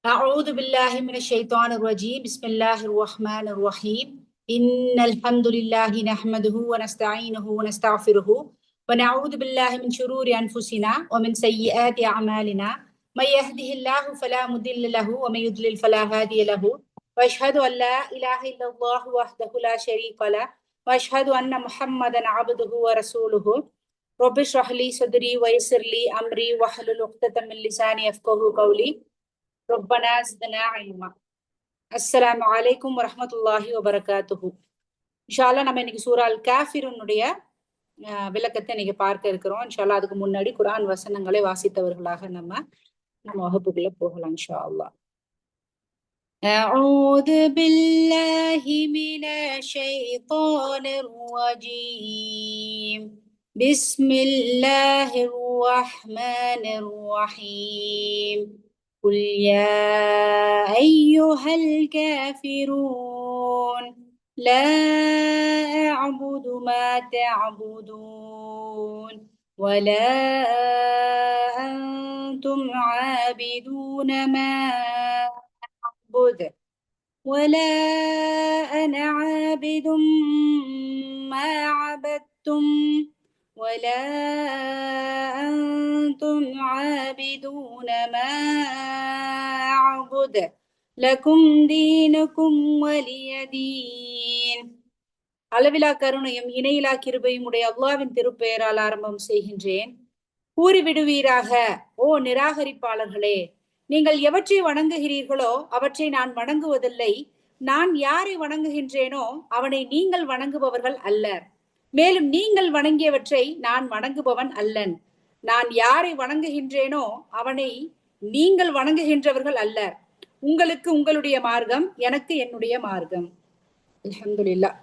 أعوذ بالله من الشيطان الرجيم بسم الله الرحمن الرحيم إن الحمد لله نحمده ونستعينه ونستغفره ونعوذ بالله من شرور أنفسنا ومن سيئات أعمالنا من يهده الله فلا مضل له ومن يضلل فلا هادي له وأشهد أن لا إله إلا الله وحده لا شريك له وأشهد أن محمدا عبده ورسوله رب اشرح لي صدري ويسر لي أمري واحلل عقدة من لساني يفقهوا قولي ربنا زدنا علما. அஸ்ஸலாமு அலைக்கும் வரஹ்மத்துல்லாஹி வபரகாத்துஹு. இன்ஷா அல்லாஹ் நம்ம இன்னைக்கு சூரா அல் காஃபிருனுடைய விளக்கத்தை இன்னைக்கு பார்க்க இருக்கிறோம். இன்ஷா அல்லாஹ் அதுக்கு முன்னாடி குர்ஆன் வசனங்களை வாசித்தவர்களாக நம்ம வகுப்புக்குள்ள போகலாம் இன்ஷா அல்லாஹ். أعوذ بالله من الشيطان الرجيم بسم الله الرحمن الرحيم قل يا أيها الكافرون لا أعبد ما تعبدون ولا أنتم عابدون ما أعبد ولا أنا عابد ما عبدتم ولا أنتم عابدون ما أعبد لكم دينكم ولي دين. அளவிலா கருணையும் இணையிலா கிருபையும் உடைய அல்லாஹ்வின் திருப்பெயரால் ஆரம்பம் செய்கின்றேன். கூறிவிடுவீராக, ஓ நிராகரிப்பாளர்களே, நீங்கள் எவற்றை வணங்குகிறீர்களோ அவற்றை நான் வணங்குவதில்லை. நான் யாரை வணங்குகின்றேனோ அவனை நீங்கள் வணங்குபவர்கள் அல்லர். மேலும் நீங்கள் வணங்கியவற்றை நான் வணங்குபவன் அல்லன். நான் யாரை வணங்குகின்றேனோ அவனை நீங்கள் வணங்குகின்றவர்கள் அல்லர். உங்களுக்கு உங்களுடைய மார்க்கம், எனக்கு என்னுடைய மார்க்கம். அல்ஹம்துலில்லாஹ்.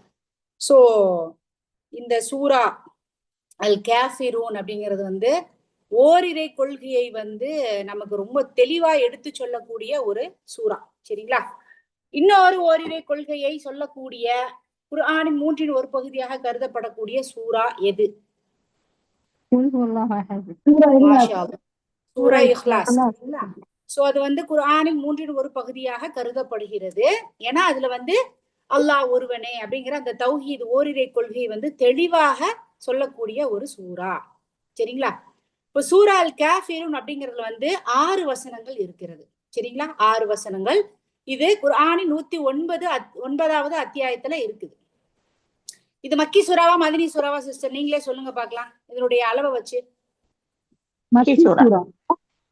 சோ இந்த சூரா அல் காஃபிரூன் அப்படிங்கிறது ஓரிரை கொள்கையை நமக்கு ரொம்ப தெளிவா எடுத்து சொல்லக்கூடிய ஒரு சூரா. சரிங்களா? இன்னொரு ஓரிரை கொள்கையை சொல்லக்கூடிய குர்ஆனின் 3 ஒரு பகுதியாக கருதப்படக்கூடிய சூரா எது? சூரா இக்லாஸ். சோ அது குர்ஆனின் 3 ஒரு பகுதியாக கருதப்படுகிறது. ஏன்னா அதுல அல்லாஹ் ஒருவனே அப்படிங்கிற அந்த தௌஹீத் ஓரிரை கொள்கையை தெளிவாக சொல்லக்கூடிய ஒரு சூரா. சரிங்களா? இப்ப சூரா அல் காஃபிரூன் அப்படிங்கிறதுல 6 வசனங்கள் இருக்கிறது. சரிங்களா? 6 வசனங்கள். இது குர்ஆனின் 109வது அத்தியாயத்துல இருக்குது. இது மக்கி சூறாவா மதனி சூறாவா சிஸ்டர்? நீங்களே சொல்லுங்க பாக்கலாம் இதனுடைய அளவை வச்சு.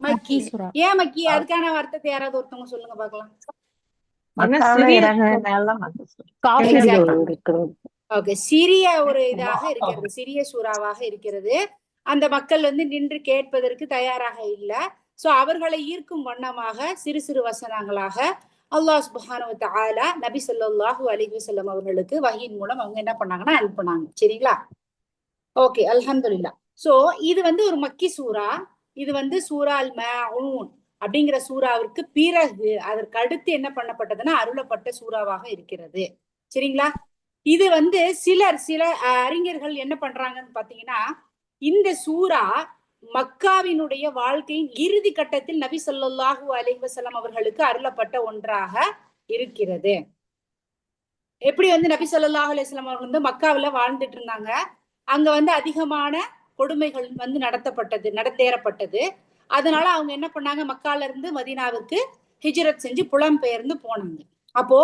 மக்கி. ஏன் மக்கி? அதுக்கான அர்த்தத்தை யாராவது ஒருத்தவங்க சொல்லுங்க பாக்கலாம். ஓகே, சிறிய ஒரு இதாக இருக்கிறது, சிறிய சூறாவாக இருக்கிறது. அந்த மக்கள் நின்று கேட்பதற்கு தயாராக இல்ல. சோ அவர்களை ஈர்க்கும் வண்ணமாக சிறு சிறு வசனங்களாக அல்லாஹ் சுப்ஹானஹு வ தஆலா நபி ஸல்லல்லாஹு அலைஹி வஸல்லம் அவர்களுக்கு வஹீன் மூலம் அவங்க என்ன பண்ணாங்கன்னா அனுப்புனாங்க. சரிங்களா? ஓகே, அல்ஹம்துலில்லாஹ். சோ இது ஒரு மக்கி சூரா. இது சூரா அல் மாஊன் அப்படிங்கிற சூறாவிற்கு பிறகு அதற்கு அடுத்து என்ன பண்ணப்பட்டதுன்னா அருளப்பட்ட சூறாவாக இருக்கிறது. சரிங்களா? இது சில அறிஞர்கள் என்ன பண்றாங்கன்னு பாத்தீங்கன்னா, இந்த சூரா மக்காவினுடைய வாழ்க்கையின் இறுதி கட்டத்தில் நபி ஸல்லல்லாஹு அலைஹி வஸல்லம் அவர்களுக்கு அருளப்பட்ட ஒன்றாக இருக்கிறது. எப்படி நபி ஸல்லல்லாஹு அலைஹி வஸல்லம் அவர்கள் மக்காவில வாழ்ந்துட்டு இருந்தாங்க. அங்க அதிகமான கொடுமைகள் நடத்தேறப்பட்டது. அதனால அவங்க என்ன பண்ணாங்க, மக்கால இருந்து மதீனாவுக்கு ஹிஜ்ரத் செஞ்சு புலம்பெயர்ந்து போனாங்க. அப்போ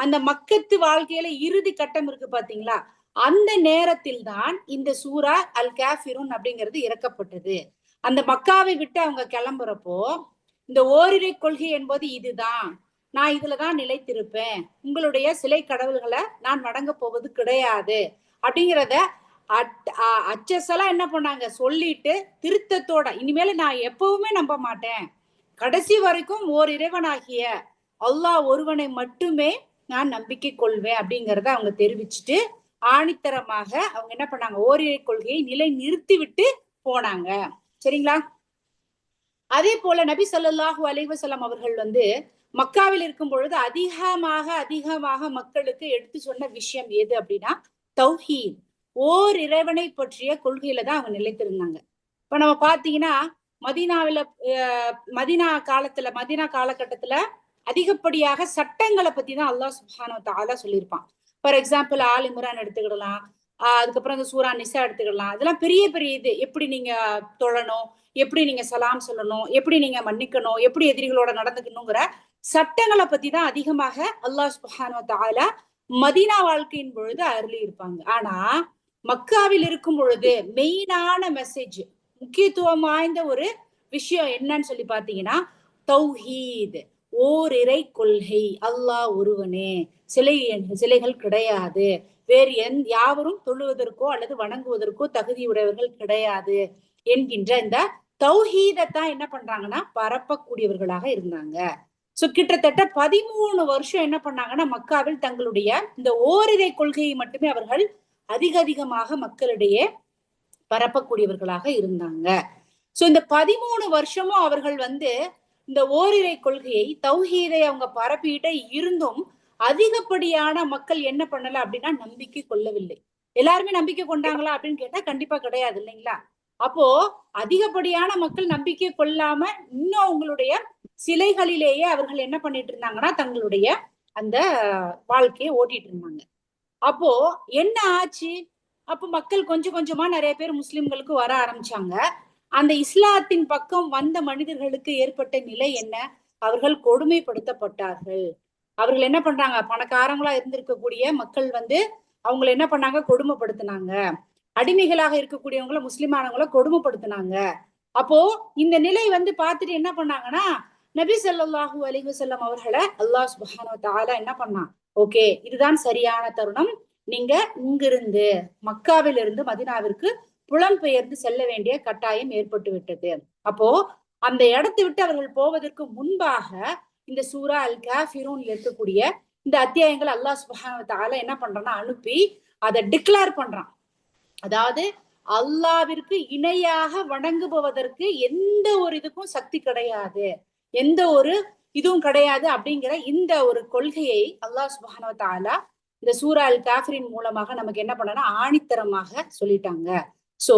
அந்த மக்கத்து வாழ்க்கையில இறுதி கட்டம் இருக்கு பாத்தீங்களா, அந்த நேரத்தில் தான் இந்த சூரா அல் காஃபிரூன் அப்படிங்கிறது இறக்கப்பட்டது. அந்த மக்காவை விட்டு அவங்க கிளம்புறப்போ இந்த ஓரிரை கொள்கை என்பது இதுதான், நான் இதுலதான் நிலைத்திருப்பேன், உங்களுடைய சிலை கடவுள்களை நான் வணங்க போவது கிடையாது அப்படிங்கிறத அச்சசலா என்ன பண்ணாங்க சொல்லிட்டு திருத்தத்தோட, இனிமேல நான் எப்பவுமே நம்ப மாட்டேன், கடைசி வரைக்கும் ஓர் இறைவனாகிய அல்லாஹ் ஒருவனை மட்டுமே நான் நம்பிக்கை கொள்வேன் அப்படிங்கறத அவங்க தெரிவிச்சுட்டு ஆணித்தரமாக அவங்க என்ன பண்ணாங்க, ஓரிரை கொள்கையை நிலை நிறுத்தி விட்டு போனாங்க. சரிங்களா? அதே போல நபி ஸல்லல்லாஹு அலைஹி வஸல்லம் அவர்கள் மக்காவில் இருக்கும் பொழுது அதிகமாக மக்களுக்கு எடுத்து சொன்ன விஷயம் எது அப்படின்னா தௌஹீத், ஓர் இறைவனை பற்றிய கொள்கையில தான் அவங்க நிலைத்திருந்தாங்க. இப்ப நம்ம பாத்தீங்கன்னா மதீனா காலகட்டத்துல அதிகப்படியாக சட்டங்களை பத்தி தான் அல்லாஹ் சுப்ஹானஹு வ தஆலா சொல்லியிருப்பான். ஃபார் எக்ஸாம்பிள் ஆல் இம்ரான் எடுத்துக்கிடலாம், அதுக்கப்புறம் இந்த சூரா நிசா எடுத்துக்கிடலாம். அதெல்லாம் பெரிய பெரிய இது, எப்படி நீங்க தொழணும், எப்படி நீங்க சலாம் சொல்லணும், எப்படி நீங்க மன்னிக்கணும், எப்படி எதிரிகளோட நடந்துக்கணுங்கிற சட்டங்களை பத்தி தான் அதிகமாக அல்லாஹ் சுப்ஹானஹு வ தஆலா மதீனா வாழ்க்கையின் பொழுது அருளி இருப்பாங்க. ஆனா மக்காவில் இருக்கும் பொழுது மெயினான மெசேஜ், முக்கியத்துவம் வாய்ந்த ஒரு விஷயம் என்னன்னு சொல்லி பாத்தீங்கன்னா தௌஹீத், ஓரிரை கொள்கை, அல்லாஹ் ஒருவனே, சிலைகள் கிடையாது, வேறு யாவரும் தொழுவதற்கோ அல்லது வணங்குவதற்கோ தகுதியுடையவர்கள் கிடையாது என்கின்ற இந்த தௌஹீதத்தான் என்ன பண்றாங்கன்னா பரப்பக்கூடியவர்களாக இருந்தாங்க. சோ கிட்டத்தட்ட 13 வருஷம் என்ன பண்ணாங்கன்னா மக்காவில் தங்களுடைய இந்த ஓரிரை கொள்கையை மட்டுமே அவர்கள் அதிகமாக மக்களிடையே பரப்பக்கூடியவர்களாக இருந்தாங்க. சோ இந்த 13 வருஷமும் அவர்கள் இந்த ஓரிரை கொள்கையை தௌஹீதை அவங்க பரப்பிட்டே இருந்தும் அதிகப்படியான மக்கள் என்ன பண்ணல அப்படின்னா நம்பிக்கை கொள்ளவில்லை. எல்லாருமே நம்பிக்கை கொண்டாங்களா அப்படின்னு கேட்டா கண்டிப்பா கிடையாது இல்லைங்களா? அப்போ அதிகப்படியான மக்கள் நம்பிக்கை கொள்ளாம இன்னும் அவங்களுடைய சிலைகளிலேயே அவர்கள் என்ன பண்ணிட்டு இருந்தாங்கன்னா தங்களுடைய அந்த வாழ்க்கையை ஓட்டிட்டு இருந்தாங்க. அப்போ என்ன ஆச்சு? அப்போ மக்கள் கொஞ்சம் கொஞ்சமா நிறைய பேர் முஸ்லிம்களுக்கு வர ஆரம்பிச்சாங்க. அந்த இஸ்லாத்தின் பக்கம் வந்த மனிதர்களுக்கு ஏற்பட்ட நிலை என்ன? அவர்கள் கொடுமைப்படுத்தப்பட்டார்கள். அவர்கள் என்ன பண்றாங்க, பணக்காரங்களா இருந்திருக்கக்கூடிய மக்கள் அவங்களை என்ன பண்ணாங்க, கொடுமைப்படுத்தினாங்க. அடிமைகளாக இருக்கக்கூடியவங்கள முஸ்லிமானவங்கள கொடுமைப்படுத்தினாங்க. அப்போ இந்த நிலை பார்த்துட்டு என்ன பண்ணாங்கன்னா நபி ஸல்லல்லாஹு அலைஹி வஸல்லம் அவர்களை அல்லாஹ் சுப்ஹானஹு வ தஆலா என்ன பண்ணான், ஓகே இதுதான் சரியான தருணம், நீங்க இங்கிருந்து மக்காவில் இருந்து மதீனாவிற்கு புலம்பெயர்ந்து செல்ல வேண்டிய கட்டாயம் ஏற்பட்டு விட்டது. அப்போ அந்த இடத்தை விட்டு அவர்கள் போவதற்கு முன்பாக இந்த சூரா அல் காஃபிரூன் இருக்கக்கூடிய இந்த அத்தியாயங்கள் அல்லாஹ் சுப்ஹானஹு வ தஆலா என்ன பண்றான்னா அனுப்பி அதை டிக்ளேர் பண்றான். அதாவது அல்லாவிற்கு இணையாக வணங்குபவதற்கு எந்த ஒரு இதுக்கும் சக்தி கிடையாது, எந்த ஒரு இதுவும் கிடையாது அப்படிங்கிற இந்த ஒரு கொள்கையை அல்லாஹ் சுப்ஹானஹு வ தஆலா இந்த சூரா அல் காஃபிரின் மூலமாக நமக்கு என்ன பண்ணனா ஆணித்தரமாக சொல்லிட்டாங்க. சோ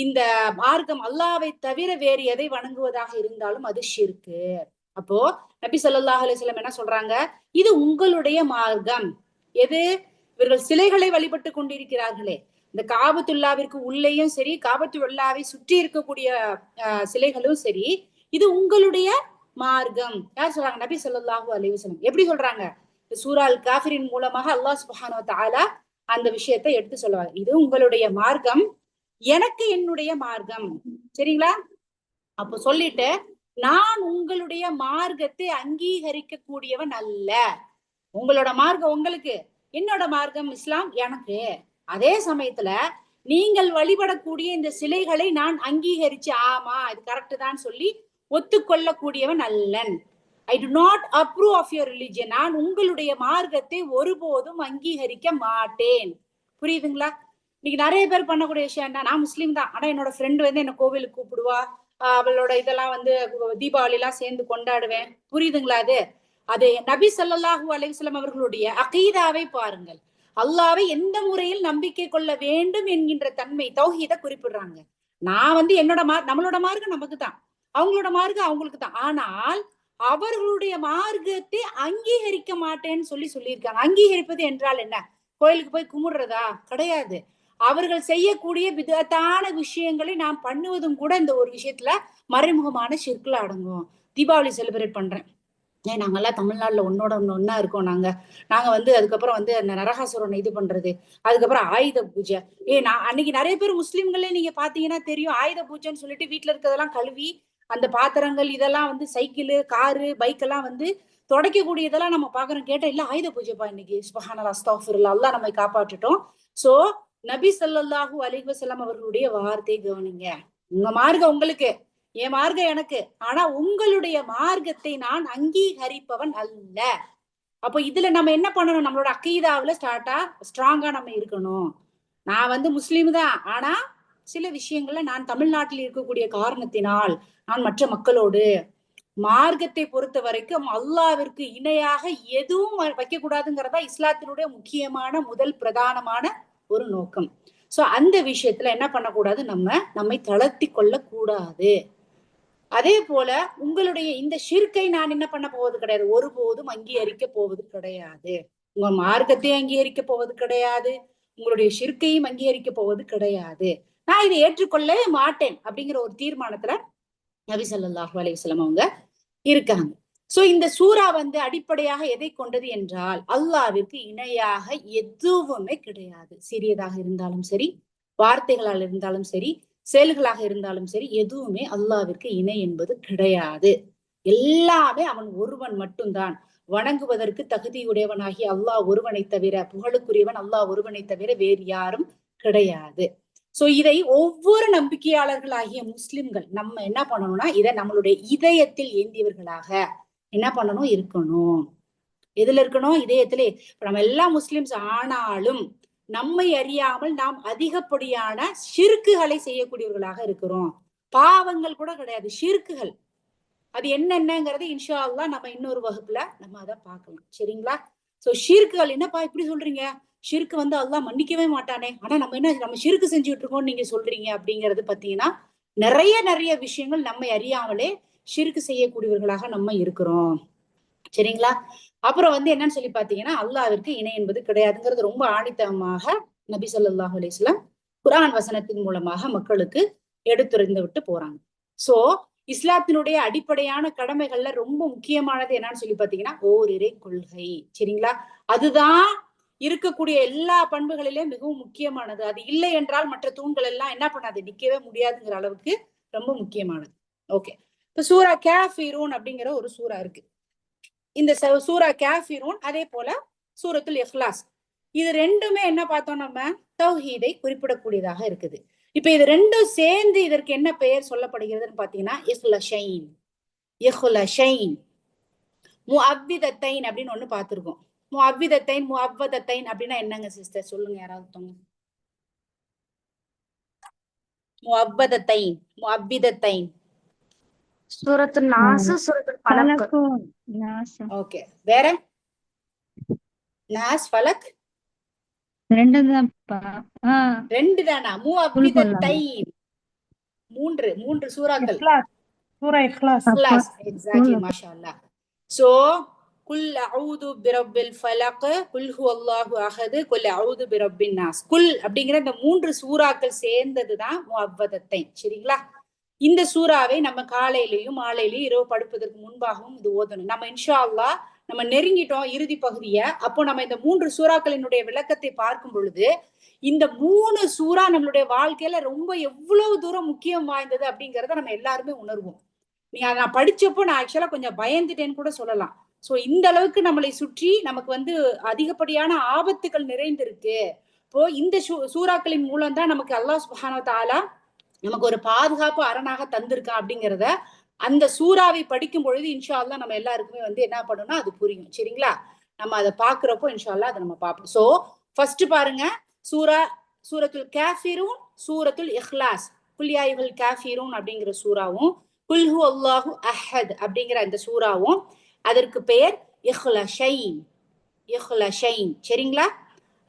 இந்த மார்க்கம் அல்லாவை தவிர வேறு எதை வணங்குவதாக இருந்தாலும் அது ஷிர்கு. அப்போ நபி ஸல்லல்லாஹு அலைஹி வஸல்லம் என்ன சொல்றாங்க, இது உங்களுடைய மார்க்கம். எது? இவர்கள் சிலைகளை வழிபட்டு கொண்டிருக்கிறார்களே, இந்த காபத்துல்லாவிற்கு உள்ளேயும் சரி காபத்துல்லாவை சுற்றி இருக்கக்கூடிய சிலைகளும் சரி, இது உங்களுடைய மார்க்கம். யார் சொல்றாங்க? நபி ஸல்லல்லாஹு அலைஹி வஸல்லம். எப்படி சொல்றாங்க? சூரா அல் காஃபிரின் மூலமாக அல்லாஹ் சுப்ஹானஹு வ தஆலா அந்த விஷயத்தை எடுத்து சொல்லுவாங்க. இது உங்களுடைய மார்க்கம், எனக்கு என்னுடைய மார்க்கம். சரிங்களா? அப்போ சொல்லிட்டு நான் உங்களுடைய மார்க்கத்தை அங்கீகரிக்க கூடியவன் அல்ல. உங்களோட மார்க்கம் உங்களுக்கு, என்னோட மார்க்கம் இஸ்லாம் எனக்கு. அதே சமயத்துல நீங்கள் வழிபடக்கூடிய இந்த சிலைகளை நான் அங்கீகரிச்சு ஆமா இது கரெக்ட் தான் சொல்லி ஒத்துக்கொள்ளக்கூடியவன் அல்லன். I do not approve of your religion. நான் உங்களுடைய மார்க்கத்தை ஒருபோதும் அங்கீகரிக்க மாட்டேன். புரியுதுங்களா? இன்னைக்கு நிறைய பேர் பண்ணக்கூடிய விஷயம் என்ன, நான் முஸ்லீம் தான், ஆனா என்னோட ஃப்ரெண்டு என்ன கோவிலுக்கு கூப்பிடுவா, அவளோட இதெல்லாம் தீபாவளி எல்லாம் சேர்ந்து கொண்டாடுவேன். புரியுதுங்களா? அது நபி ஸல்லல்லாஹு அலைஹி வஸல்லம் அவர்களுடைய அகீதாவை பாருங்கள். அல்லாவை எந்த முறையில் நம்பிக்கை கொள்ள வேண்டும் என்கின்ற தன்மை தௌஹீத குறிப்பிடுறாங்க. நான் என்னோட நம்மளோட மார்க்கம் நமக்கு தான், அவங்களோட மார்க்கம் அவங்களுக்கு தான். ஆனால் அவர்களுடைய மார்க்கத்தை அங்கீகரிக்க மாட்டேன்னு சொல்லியிருக்காங்க. அங்கீகரிப்பது என்றால் என்ன? கோயிலுக்கு போய் கும்பிடுறதா? கிடையாது. அவர்கள் செய்யக்கூடிய விதத்தான விஷயங்களை நாம் பண்ணுவதும் கூட இந்த ஒரு விஷயத்துல மறைமுகமான ஷிர்க்ல அடங்கும். தீபாவளி செலிப்ரேட் பண்றேன், நாங்கெல்லாம் தமிழ்நாட்டுல ஒன்னா இருக்கோம். நாங்க அதுக்கப்புறம் அந்த நரகாசுரனை இது பண்றது, அதுக்கப்புறம் ஆயுத பூஜை. நான் அன்னைக்கு நிறைய பேர் முஸ்லிம்களே நீங்க பாத்தீங்கன்னா தெரியும், ஆயுத பூஜைன்னு சொல்லிட்டு வீட்டுல இருக்கிறதெல்லாம் கழுவி அந்த பாத்திரங்கள் இதெல்லாம் சைக்கிள் காரு பைக் எல்லாம் தொடக்கக்கூடியதெல்லாம் நம்ம பாக்குறோம். கேட்டா இல்ல ஆயுத பூஜைப்பா இன்னைக்கு, சுப்ஹானல்லாஹ் அஸ்தக்ஃபிருல்லாஹ், அல்லாஹ் நம்மை காப்பாற்றட்டும். சோ நபி ஸல்லல்லாஹு அலைஹி வஸல்லம் அவர்களுடைய வார்த்தை கவனிங்க. உங்க மார்க்கம் உங்களுக்கு, என் மார்க்கம் எனக்கு, ஆனா உங்களுடைய மார்க்கத்தை நான் அங்கீகரிப்பவன் அல்ல. அப்போ இதுல நம்ம என்ன பண்ணணும், நம்மளோட அகீதாவுல ஸ்ட்ராங்கா நம்ம இருக்கணும். நான் முஸ்லீம் தான், ஆனா சில விஷயங்கள்ல நான் தமிழ்நாட்டில் இருக்கக்கூடிய காரணத்தினால் நான் மற்ற மக்களோடு மார்க்கத்தை பொறுத்த வரைக்கும் அல்லாவிற்கு இணையாக எதுவும் வைக்க கூடாதுங்கிறதா இஸ்லாத்தினுடைய முக்கியமான முதல் பிரதானமான ஒரு நோக்கம். சோ அந்த விஷயத்துல என்ன பண்ணக்கூடாது, நம்மை தளர்த்தி கொள்ள கூடாது. அதே போல உங்களுடைய இந்த ஷிர்கை நான் என்ன பண்ண போவது கிடையாது, ஒருபோதும் அங்கீகரிக்க போவது கிடையாது. உங்க மார்க்கத்தையும் அங்கீகரிக்க போவது கிடையாது, உங்களுடைய ஷிர்கையும் அங்கீகரிக்க போவது கிடையாது. நான் இதை ஏற்றுக்கொள்ளவே மாட்டேன் அப்படிங்கிற ஒரு தீர்மானத்துல நபி ஸல்லல்லாஹு அலைஹி வஸல்லம் அவங்க இருக்காங்க. சோ இந்த சூரா அடிப்படையாக எதை கொண்டது என்றால், அல்லாஹ்விற்கு இணையாக எதுவுமே கிடையாது. சிறியதாக இருந்தாலும் சரி, வார்த்தைகளால் இருந்தாலும் சரி, செயல்களாக இருந்தாலும் சரி, எதுவுமே அல்லாஹ்விற்கு இணை என்பது கிடையாது. எல்லாமே அவன் ஒருவன் மட்டும்தான். வணங்குவதற்கு தகுதியுடையவனாகி அல்லாஹ் ஒருவனை தவிர, புகழுக்குரியவன் அல்லாஹ் ஒருவனை தவிர வேறு யாரும் கிடையாது. சோ இதை ஒவ்வொரு நம்பிக்கையாளர்களாகிய முஸ்லிம்கள் நம்ம என்ன பண்ணணும்னா, இதை நம்மளுடைய இதயத்தில் ஏந்தியவர்களாக என்ன பண்ணணும் இருக்கணும். எதுல இருக்கணும்? இதயத்திலே. நம்ம எல்லாம் முஸ்லிம்ஸ் ஆனாலும் நம்மை அறியாமல் நாம் அதிகப்படியான ஷிர்க்குகளை செய்யக்கூடியவர்களாக இருக்கிறோம். பாவங்கள் கூட கிடையாது, ஷிர்க்குகள். அது என்னென்னங்கிறது இன்ஷா அல்லாஹ் நம்ம இன்னொரு வகுப்புல நம்ம அதை பார்க்கலாம். சரிங்களா? சோ ஷிர்க்குகள் என்னப்பா இப்படி சொல்றீங்க, ஷிர்க்கு அல்லாஹ் மன்னிக்கவே மாட்டானே, ஆனா நம்ம ஷிர்க்கு செஞ்சுட்டு இருக்கோம்னு நீங்க சொல்றீங்க அப்படிங்கிறது பாத்தீங்கன்னா, நிறைய விஷயங்கள் நம்மை அறியாமலே ஷிர்க்கு செய்யக்கூடியவர்களாக நம்ம இருக்கிறோம். சரிங்களா? அப்புறம் என்னன்னு சொல்லி பாத்தீங்கன்னா, அல்லாஹ்விற்கு இணை என்பது கிடையாதுங்கிறது ரொம்ப ஆணித்தனமாக நபி ஸல்லல்லாஹு அலைஹி வஸல்லம் குர்ஆன் வசனத்தின் மூலமாக மக்களுக்கு எடுத்துரைந்து விட்டு போறாங்க. சோ இஸ்லாத்தினுடைய அடிப்படையான கடமைகள்ல ரொம்ப முக்கியமானது என்னன்னு சொல்லி பாத்தீங்கன்னா, ஓரிரை கொள்கை. சரிங்களா? அதுதான் இருக்கக்கூடிய எல்லா பண்புகளிலே மிகவும் முக்கியமானது. அது இல்லை என்றால் மற்ற தூண்கள் எல்லாம் என்ன பண்ணாது, நிக்கவே முடியாதுங்கிற அளவுக்கு ரொம்ப முக்கியமானது. ஓகே, இப்ப சூரா காஃபிரூன் அப்படிங்கிற ஒரு சூரா இருக்கு. இந்த சூரா காஃபிரூன், அதே போல சூரத்துல் இஹ்லாஸ், இது ரெண்டுமே என்ன பார்த்தோம், நம்ம தௌஹீதை குறிப்பிடக்கூடியதாக இருக்குது. இப்ப இது ரெண்டும் சேர்ந்து இதற்கு என்ன பெயர் சொல்லப்படுகிறதுன்னு பாத்தீங்கன்னா, இஹ்லஷைன். இஹ்லஷைன் முஅவ்விதத்தைன் அப்படின்னு ஒண்ணு பார்த்திருக்கோம். முஅவ்விதத்தைன் முஅவ்வதத்தைன் அப்படின்னா என்னங்க சிஸ்டர், சொல்லுங்க யாராவது. முஅவ்வதத்தைன் முஅவ்விதத்தைன் சூரத்துல் நாஸ், சூரத்துல் ஃபலக். ஓகே, வேற? நாஸ், ஃபலக் ரெண்டு தானா? முஅவ்விதத்தைன் மூன்று சூறாக்கள். சூரா இக்லாஸ். எக்ஸாக்ட்லி, மாஷா அல்லாஹ். சோ குல் அஊது பிரப்பில் ஃபலக், குல் ஹுவல்லாஹு அஹத், குல் அஊது பிரப்பின் நாஸ். குல் அப்படிங்கிற இந்த மூன்று சூறாக்கள் சேர்ந்ததுதான் முஅவ்வதத்தைன். சரிங்களா? இந்த சூறாவை நம்ம காலையிலயும் மாலையிலயும் இரவு படுப்பதற்கு முன்பாகவும் இது ஓதணும். நம்ம இன்ஷா அல்லாஹ் நம்ம நெருங்கிட்டோம் இறுதி பகுதிய. அப்போ நம்ம இந்த மூன்று சூறாக்களினுடைய விளக்கத்தை பார்க்கும் பொழுது இந்த 3 சூறா நம்மளுடைய வாழ்க்கையில ரொம்ப எவ்வளவு தூரம் முக்கியம் வாய்ந்தது அப்படிங்கறத நம்ம எல்லாருமே உணர்வோம். நீங்க அதை நான் படிச்சப்போ நான் ஆக்சுவலா கொஞ்சம் பயந்துட்டேன்னு கூட சொல்லலாம். சோ இந்த அளவுக்கு நம்மளை சுற்றி நமக்கு அதிகப்படியான ஆபத்துகள் நிறைந்திருக்கு. இப்போ இந்த சூறாக்களின் மூலம் தான் நமக்கு அல்லாஹ் சுப்ஹானஹு வ தஆலா நமக்கு ஒரு பாதுகாப்பு அரணாக தந்திருக்கான் அப்படிங்கிறத அந்த சூறாவை படிக்கும் பொழுது இன்ஷா அல்லாஹ் நம்ம எல்லாருக்குமே என்ன பண்ணணும்னா அது புரியும். சரிங்களா? நம்ம அதை பாக்குறப்போ இன்ஷா அல்லாஹ் அதை நம்ம பார்ப்போம். சோ ஃபர்ஸ்ட் பாருங்க, சூரத்துல் காஃபிரூன், சூரத்துல் இஹ்லாஸ். குல் யா அய்யுஹல் காஃபிரூன் அப்படிங்கிற சூறாவும், குல் ஹுவல்லாஹு அஹத் அப்படிங்கிற இந்த சூறாவும் அதற்கு பெயர் இஹ்லஷைன். இஹ்லஷைன். சரிங்களா?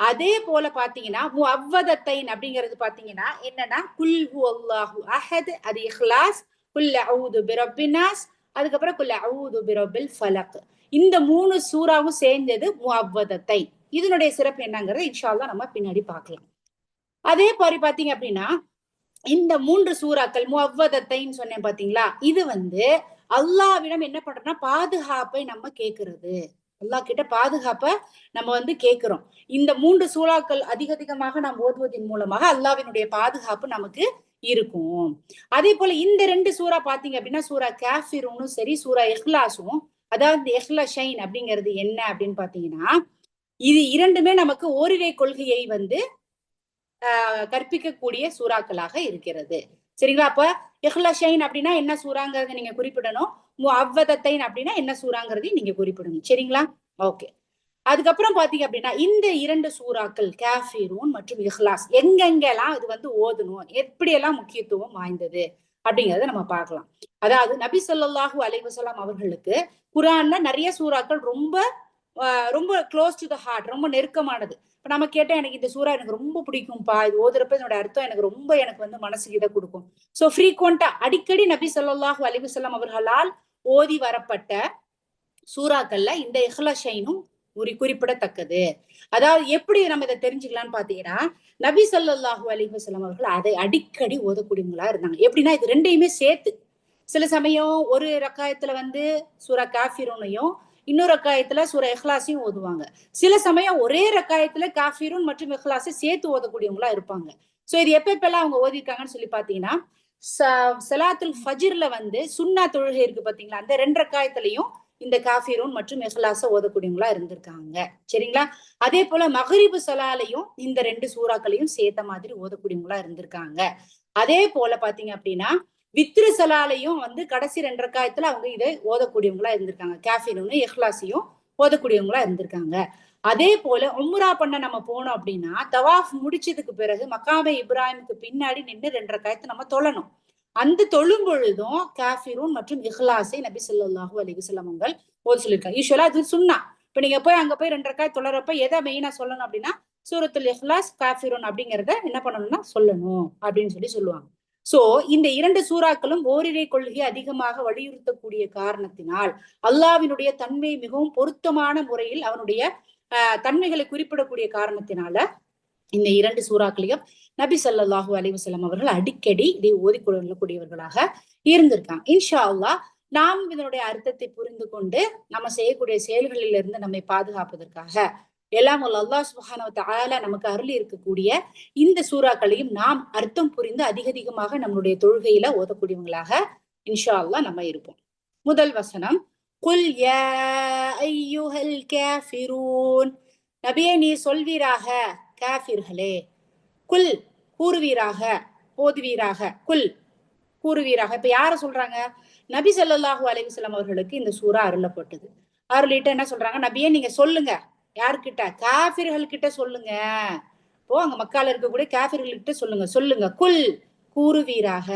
அதே போல பாத்தீங்கன்னா முஅவ்வதத்தைன் அப்படிங்கிறது பாத்தீங்கன்னா என்னன்னா, குல் ஹுவல்லாஹு அஹத் அது இஹ்லாஸ், குல் அஊது பிரப்பின் நாஸ், அதுக்கப்புறம் குல் அஊது பிரப்பில் ஃபலக். இந்த 3 சூறாவும் சேர்ந்தது முஅவ்வதத்தைன். இதனுடைய சிறப்பு என்னங்கிறத இன்ஷா அல்லாஹ் நம்ம பின்னாடி பார்க்கலாம். அதே மாதிரி பாத்தீங்க அப்படின்னா, இந்த 3 சூறாக்கள் முஅவ்வதத்தைன் சொன்னேன் பாத்தீங்களா, இது அல்லாஹ்விடம் என்ன பண்றோம்னா பாதுகாப்பை நம்ம கேட்கிறது. அல்லாஹ் கிட்ட பாதுகாப்பை நம்ம கேட்கிறோம். இந்த 3 சூறாக்கள் அதிகமாக நாம் ஓதுவதன் மூலமாக அல்லாஹ்வினுடைய பாதுகாப்பு நமக்கு இருக்கும். அதே போல இந்த 2 சூறா பாத்தீங்க அப்படின்னா, சூரா காஃபிரூனும் சரி, சூரா இஹ்லாஸும், அதாவது இஹ்லஷைன் அப்படிங்கிறது என்ன அப்படின்னு பாத்தீங்கன்னா, இது இரண்டுமே நமக்கு ஓரிரை கொள்கையை கற்பிக்கக்கூடிய சூறாக்களாக இருக்கிறது. சரிங்களா? அப்ப இஹ்லஷைன் அப்படின்னா என்ன சூறாங்கிறத நீங்க குறிப்பிடணும், முஅவ்வதத்தைன் அப்படின்னா என்ன சூறாங்கிறதையும் நீங்க குறிப்பிடணும். சரிங்களா? ஓகே. அதுக்கப்புறம் பாத்தீங்க அப்படின்னா, இந்த 2 சூறாக்கள் காஃபிரூன் மற்றும் இஹ்லாஸ் எங்கெங்கெல்லாம் இது ஓதணும், எப்படியெல்லாம் முக்கியத்துவம் வாய்ந்தது அப்படிங்கறத நம்ம பார்க்கலாம். அதாவது நபி ஸல்லல்லாஹு அலைஹி வஸல்லம் அவர்களுக்கு குர்ஆன்ல நிறைய சூறாக்கள் ரொம்ப க்ளோஸ் டு த ஹார்ட், ரொம்ப நெருக்கமானது. இப்ப நம்ம கேட்டா எனக்கு இந்த சூறா எனக்கு ரொம்ப பிடிக்கும்பா, இது ஓதுறப்ப இதோட அர்த்தம் எனக்கு வந்து மனசுக்கு இதை கொடுக்கும். சோ ஃப்ரீக்வெண்டா அடிக்கடி நபி ஸல்லல்லாஹு அலைஹி வஸல்லம் அவர்களால் ஓதி வரப்பட்ட சூறாக்கள்ல இந்த இஹ்லாஷைனும் குறிப்பிடத்தக்கது. அதாவது எப்படி நம்ம இதை தெரிஞ்சுக்கலாம்னு பாத்தீங்கன்னா, நபி ஸல்லல்லாஹு அலைஹி வஸல்லம் அவர்கள் அதை அடிக்கடி ஓதக்கூடியவங்களா இருந்தாங்க. எப்படின்னா இது ரெண்டையுமே சேர்த்து சில சமயம் ஒரு ரக்காயத்துல வந்து சூரா காஃபிரூனையும் இன்னொரு ரக்காயத்துல சூரா இஹ்லாஸையும் ஓதுவாங்க. சில சமயம் ஒரே ரக்காயத்துல காஃபிரூன் மற்றும் இஹ்லாஸை சேர்த்து ஓதக்கூடியவங்களா இருப்பாங்க. சோ இது எப்பெல்லாம் அவங்க ஓதிருக்காங்கன்னு சொல்லி பாத்தீங்கன்னா, ஸலாத்துல் ஃபஜ்ர்ல வந்து சுன்னா தொழுகை இருக்கு பாத்தீங்களா, அந்த 2 ரக்காயத்திலையும் இந்த காஃபிரூன் மற்றும் இஹ்லாஸ ஓதக்கூடியவங்களா இருந்திருக்காங்க. சரிங்களா? அதே போல மக்ரிபு ஸலாலையும் இந்த 2 சூறாக்களையும் சேர்த்த மாதிரி ஓதக்கூடியவங்களா இருந்திருக்காங்க. அதே போல பாத்தீங்க அப்படின்னா வித்ரு சலாலையும் வந்து கடைசி 2 ரக்காயத்துல அவங்க இதை ஓதக்கூடியவங்களா இருந்திருக்காங்க. காஃபிரூன் இஹ்லாஸையும் ஓதக்கூடியவங்களா இருந்திருக்காங்க. அதே போல உம்ரா பண்ண நம்ம போனோம் அப்படின்னா தவாஃப் முடிச்சதுக்கு பிறகு மக்காமே இப்ராஹிமுக்கு பின்னாடி நின்று 2 ரக்காயத்தை நம்ம தொழணும். அந்த தொழும் பொழுதும் காஃபிரூன் மற்றும் இஹ்லாஸை நபி ஸல்லல்லாஹு அலைஹி வஸல்லம் அவர்கள் ஓத சொல்லியிருக்காங்க. யூசுவலா அது சுன்னா. இப்ப நீங்க போய் அங்க போய் 2 ரக்காய் தொழறப்ப எதை மெயினா சொல்லணும் அப்படின்னா சூரத்துல் இஹ்லாஸ் காஃபிரூன் அப்படிங்கிறத என்ன பண்ணணும்னா சொல்லணும் அப்படின்னு சொல்லுவாங்க. சோ இந்த 2 சூறாக்களும் ஓரிரை கொள்கை அதிகமாக வலியுறுத்தக்கூடிய காரணத்தினால் அல்லாஹ்வினுடைய தன்மை மிகவும் பொருத்தமான முறையில் அவனுடைய தன்மைகளை குறிப்பிடக்கூடிய காரணத்தினால இந்த 2 சூறாக்களையும் நபி ஸல்லல்லாஹு அலைஹி வஸல்லம் அவர்கள் அடிக்கடி இதை ஓதிக்கொள்ளக்கூடியவர்களாக இருந்திருக்காங்க. இன்ஷா அல்லாஹ் நாம் இதனுடைய அர்த்தத்தை புரிந்து கொண்டு நம்ம செய்யக்கூடிய செயல்களில் இருந்து நம்மை பாதுகாப்பதற்காக எல்லாம் அல்லாஹ் சுப்ஹானஹு வ தஆலா நமக்கு அருளி இருக்கக்கூடிய இந்த சூறாக்களையும் நாம் அர்த்தம் புரிந்து அதிகமாக நம்மளுடைய தொழுகையில ஓதக்கூடியவங்களாக இன்ஷா அல்லாஹ் நம்ம இருப்போம். முதல் வசனம், குல் யா அய்யுஹல் காஃபிரூன், நபியே நீ சொல்வீராக காஃபிர்களே, குல் கூறுவீராக, ஓதுவீராக, குல் கூறுவீராக. இப்ப யார சொல்றாங்க? நபி ஸல்லல்லாஹு அலைஹி வஸல்லம் அவர்களுக்கு இந்த சூறா அருளப்பட்டது. அருளிட்டு என்ன சொல்றாங்க? நபியே நீங்க சொல்லுங்க. யார்கிட்ட? காஃபிர்கள் கிட்ட சொல்லுங்க. இப்போ அங்க மக்கால இருக்கக்கூடிய காஃபிர்கள் கிட்ட சொல்லுங்க. குல் கூறுவீராக,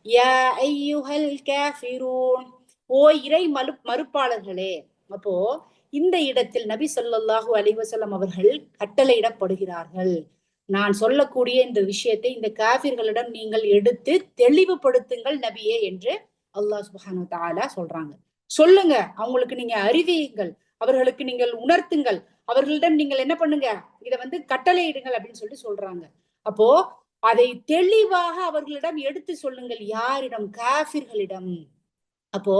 யா அய்யுஹல் காஃபிரூன், ஓ இறை மறுப்பாளர்களே. அப்போ இந்த இடத்தில் நபி ஸல்லல்லாஹு அலைஹி வஸல்லம் அவர்கள் கட்டளையிடப்படுகிறார்கள். நான் சொல்லக்கூடிய இந்த விஷயத்தை இந்த காஃபிர்களிடம் நீங்கள் எடுத்து தெளிவுபடுத்துங்கள் நபியே என்று அல்லாஹ் சுப்ஹானஹு வ தஆலா சொல்றாங்க. சொல்லுங்க, அவங்களுக்கு நீங்க அறிவியுங்கள், அவர்களுக்கு நீங்கள் உணர்த்துங்கள், அவர்களிடம் நீங்கள் என்ன பண்ணுங்க, இதை வந்து கட்டளையிடுங்கள் அப்படின்னு சொல்றாங்க. அப்போ அதை தெளிவாக அவர்களிடம் எடுத்து சொல்லுங்கள். யாரிடம்? காஃபிர்களிடம். அப்போ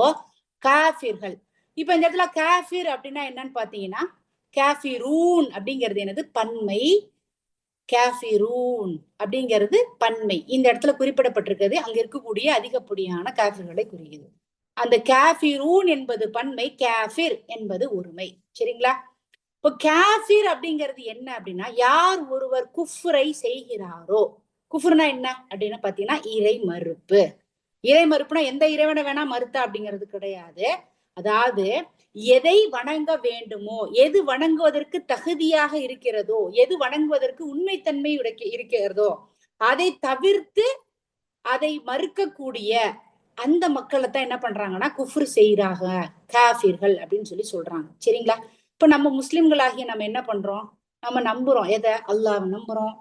காஃபிர்கள். இப்ப இந்த இடத்துல காஃபிர் அப்படின்னா என்னன்னு பாத்தீங்கன்னா, காஃபிரூன் அப்படிங்கிறது என்னது? பன்மை. காஃபிரூன் அப்படிங்கிறது பன்மை. இந்த இடத்துல குறிப்பிடப்பட்டிருக்கிறது அங்க இருக்கக்கூடிய அதிகப்படியான காஃபிர்களை குறிக்குது. அந்த காஃபிரூன் என்பது பன்மை, காஃபிர் என்பது ஒருமை. சரிங்களா? இப்போ காஃபிர் அப்படிங்கிறது என்ன அப்படின்னா, யார் ஒருவர் குஃப்ரை செய்கிறாரோ. குஃப்ர்னா என்ன அப்படின்னு பாத்தீங்கன்னா இறை மறுப்பு. இறை மறுப்புனா எந்த இறைவனை வேணா மறுத்தா அப்படிங்கிறது கிடையாது. அதாவது எதை வணங்க வேண்டுமோ, எது வணங்குவதற்கு தகுதியாக இருக்கிறதோ, எது வணங்குவதற்கு உண்மைத்தன்மை இருக்கிறதோ அதை தவிர்த்து அதை மறுக்கக்கூடிய அந்த மக்களை தான் என்ன பண்றாங்கன்னா குஃப்ர் செய்யறாங்க, காஃபிர்கள் அப்படின்னு சொல்றாங்க. சரிங்களா? இப்ப நம்ம முஸ்லிம்களாகிய நம்ம என்ன பண்றோம்? நம்ம நம்புறோம். எதை? அல்லாஹ்வை நம்புறோம்,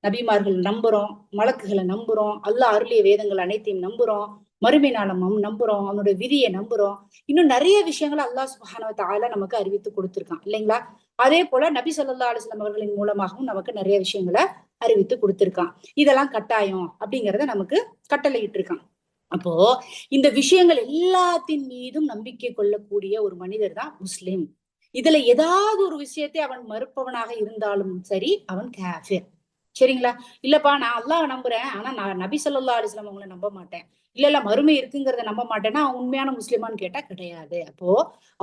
நபிமார்கள் நம்புறோம், மலக்குகளை நம்புறோம், அல்லாஹ் அருளிய வேதங்கள் அனைத்தையும் நம்புறோம், மறுமை நாளம் நம்புறோம், அவனுடைய விதியை நம்புறோம். இன்னும் நிறைய விஷயங்களை அல்லாஹ் சுப்ஹானஹு வ தஆலா நமக்கு அறிவித்து கொடுத்திருக்கான் இல்லைங்களா? அதே போல நபி ஸல்லல்லாஹு அலைஹி வஸல்லம் அவர்களின் மூலமாகவும் நமக்கு நிறைய விஷயங்களை அறிவித்து கொடுத்திருக்கான். இதெல்லாம் கட்டாயம் அப்படிங்கறத நமக்கு கட்டளையிட்டு இருக்கான். அப்போ இந்த விஷயங்கள் எல்லாத்தின் மீதும் நம்பிக்கை கொள்ளக்கூடிய ஒரு மனிதர் தான் முஸ்லிம். இதுல ஏதாவது ஒரு விஷயத்தை அவன் மறுப்பவனாக இருந்தாலும் சரி, அவன் காஃபிர். சரிங்களா? இல்லப்பா நான் அல்லாஹ் நம்புறேன், ஆனா நான் நபி ஸல்லல்லாஹு அலைஹி வஸல்லம் அவங்களை நம்ப மாட்டேன், இல்ல மறுமை இருக்குங்கிறத நம்ப மாட்டேன்னா அவன் உண்மையான முஸ்லிமான்னு கேட்டா கிடையாது. அப்போ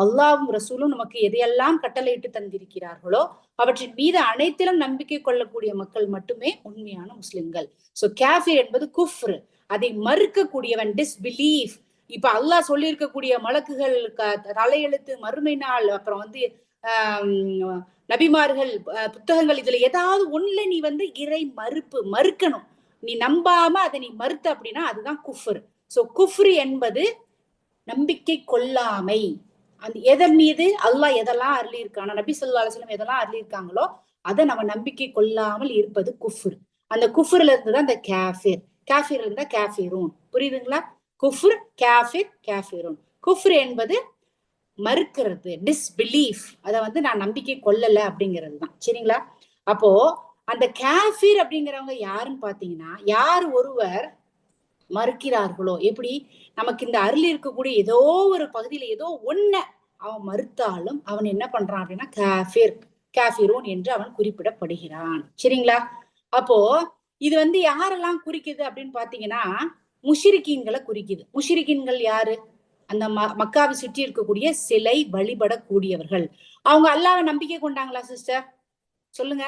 அல்லாஹ்வும் ரசூலும் நமக்கு எதையெல்லாம் கட்டளையிட்டு தந்திருக்கிறார்களோ அவற்றின் மீது அனைத்திலும் நம்பிக்கை கொள்ளக்கூடிய மக்கள் மட்டுமே உண்மையான முஸ்லிம்கள். சோ காஃபிர் என்பது குஃப்ர், அதை மறுக்கக்கூடியவன், டிஸ்பிலீஃப். இப்ப அல்லாஹ் சொல்லி இருக்கக்கூடிய மலக்குகள், தலையெழுத்து, மறுமை நாள், அப்புறம் வந்து நபிமார்கள், புத்தகங்கள், இதுல ஏதாவது ஒண்ணுல நீ வந்து இறை மறுக்கணும். நீ நம்பாம அதை நீ மறுத்த அப்படின்னா அதுதான் குஃப்ர். சோ குஃப்ர் என்பது நம்பிக்கை கொள்ளாமை. அந்த எதன் மீது அல்லாஹ் எதெல்லாம் அருளி இருக்கானோ, நபி ஸல்லல்லாஹு அலைஹி வஸல்லம் எதெல்லாம் அருளி இருக்காங்களோ அதை நம்ம நம்பிக்கை கொள்ளாமல் இருப்பது குஃப்ர். அந்த குஃப்ர்ல இருந்துதான் அந்த காஃபிர். காஃபிர் இருந்தா காஃபிரூன். புரியுதுங்களா? குஃப்ர், காஃபிர், காஃபிரூன். குஃப்ர் என்பது மறுக்கிறது, டிஸ்பிலீஃப். அதை வந்து நான் நம்பிக்கை கொள்ளல அப்படிங்கிறது தான். சரிங்களா? அப்போ அந்த காஃபிர் அப்படிங்கிறவங்க யாருன்னு பாத்தீங்கன்னா, யார் ஒருவர் மறுக்கிறார்களோ, எப்படி நமக்கு இந்த அருள் இருக்கக்கூடிய ஏதோ ஒரு பகுதியில ஏதோ ஒன்ன அவன் மறுத்தாலும் அவன் என்ன பண்றான் அப்படின்னா காஃபிர், காஃபிரூன் என்று அவன் குறிப்பிடப்படுகிறான். சரிங்களா? அப்போ இது வந்து யாரெல்லாம் குறிக்குது அப்படின்னு பாத்தீங்கன்னா, முஷ்ரிக்கீன்களை குறிக்குது. முஷ்ரிக்கீன்கள் யாரு? அந்த மக்காவை சுற்றி இருக்கக்கூடிய சிலை வழிபடக்கூடியவர்கள். அவங்க அல்லாஹ்வை நம்பிக்கை கொண்டாங்களா சிஸ்டர்? சொல்லுங்க.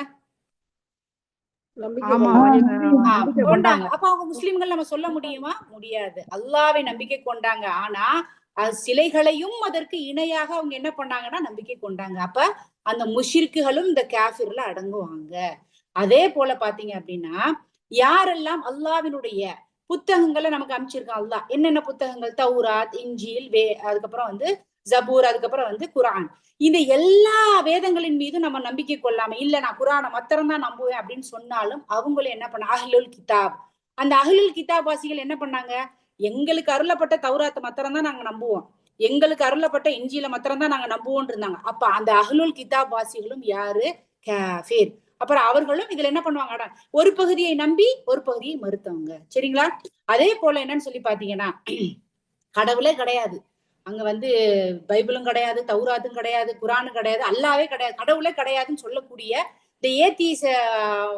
கொண்டாங்க. அப்ப அவங்க முஸ்லிம்கள் நம்ம சொல்ல முடியுமா? முடியாது. அல்லாஹ்வை நம்பிக்கை கொண்டாங்க. ஆனா சிலைகளையும் அதற்கு இணையாக அவங்க என்ன பண்ணாங்கன்னா நம்பிக்கை கொண்டாங்க. அப்ப அந்த முஷ்ரிக்குகளும் இந்த காஃபிர்ல அடங்குவாங்க. அதே போல பாத்தீங்க அப்படின்னா, யாரெல்லாம் அல்லாஹ்வினுடைய புத்தகங்களை நமக்கு அமைச்சிருக்கான் அல்லாஹ். என்னென்ன புத்தகங்கள்? தௌராத், இன்ஜீல், அதுக்கப்புறம் வந்து ஜபூர், அதுக்கப்புறம் வந்து குர்ஆன். இந்த எல்லா வேதங்களின் மீது நம்ம நம்பிக்கை கொள்ளாம, இல்ல நான் குர்ஆனை மாத்திரம் தான் நம்புவேன் அப்படின்னு சொன்னாலும் அவங்களும் என்ன பண்ண, அஹ்லுல் கிதாப், அந்த அஹ்லுல் கிதாப் வாசிகள் என்ன பண்ணாங்க, எங்களுக்கு அருளப்பட்ட தௌராத்தை மாத்திரம் தான் நாங்க நம்புவோம், எங்களுக்கு அருளப்பட்ட இன்ஜீல மாத்திரம் தான் நாங்க நம்புவோம் இருந்தாங்க. அப்ப அந்த அஹ்லுல் கிதாப் வாசிகளும் யாரு? காஃபிர். அப்புறம் அவர்களும் இதுல என்ன பண்ணுவாங்க, ஒரு பகுதியை நம்பி ஒரு பகுதியை மறுத்தவங்க. சரிங்களா? அதே போல என்னன்னு சொல்லி பாத்தீங்கன்னா, கடவுளே கிடையாது அங்க வந்து, பைபிளும் கிடையாது, தௌராத்தும் கிடையாது, குர்ஆனும் கிடையாது, அல்லாவே கிடையாது, கடவுளே கிடையாதுன்னு சொல்லக்கூடிய இந்த ஏத்தீச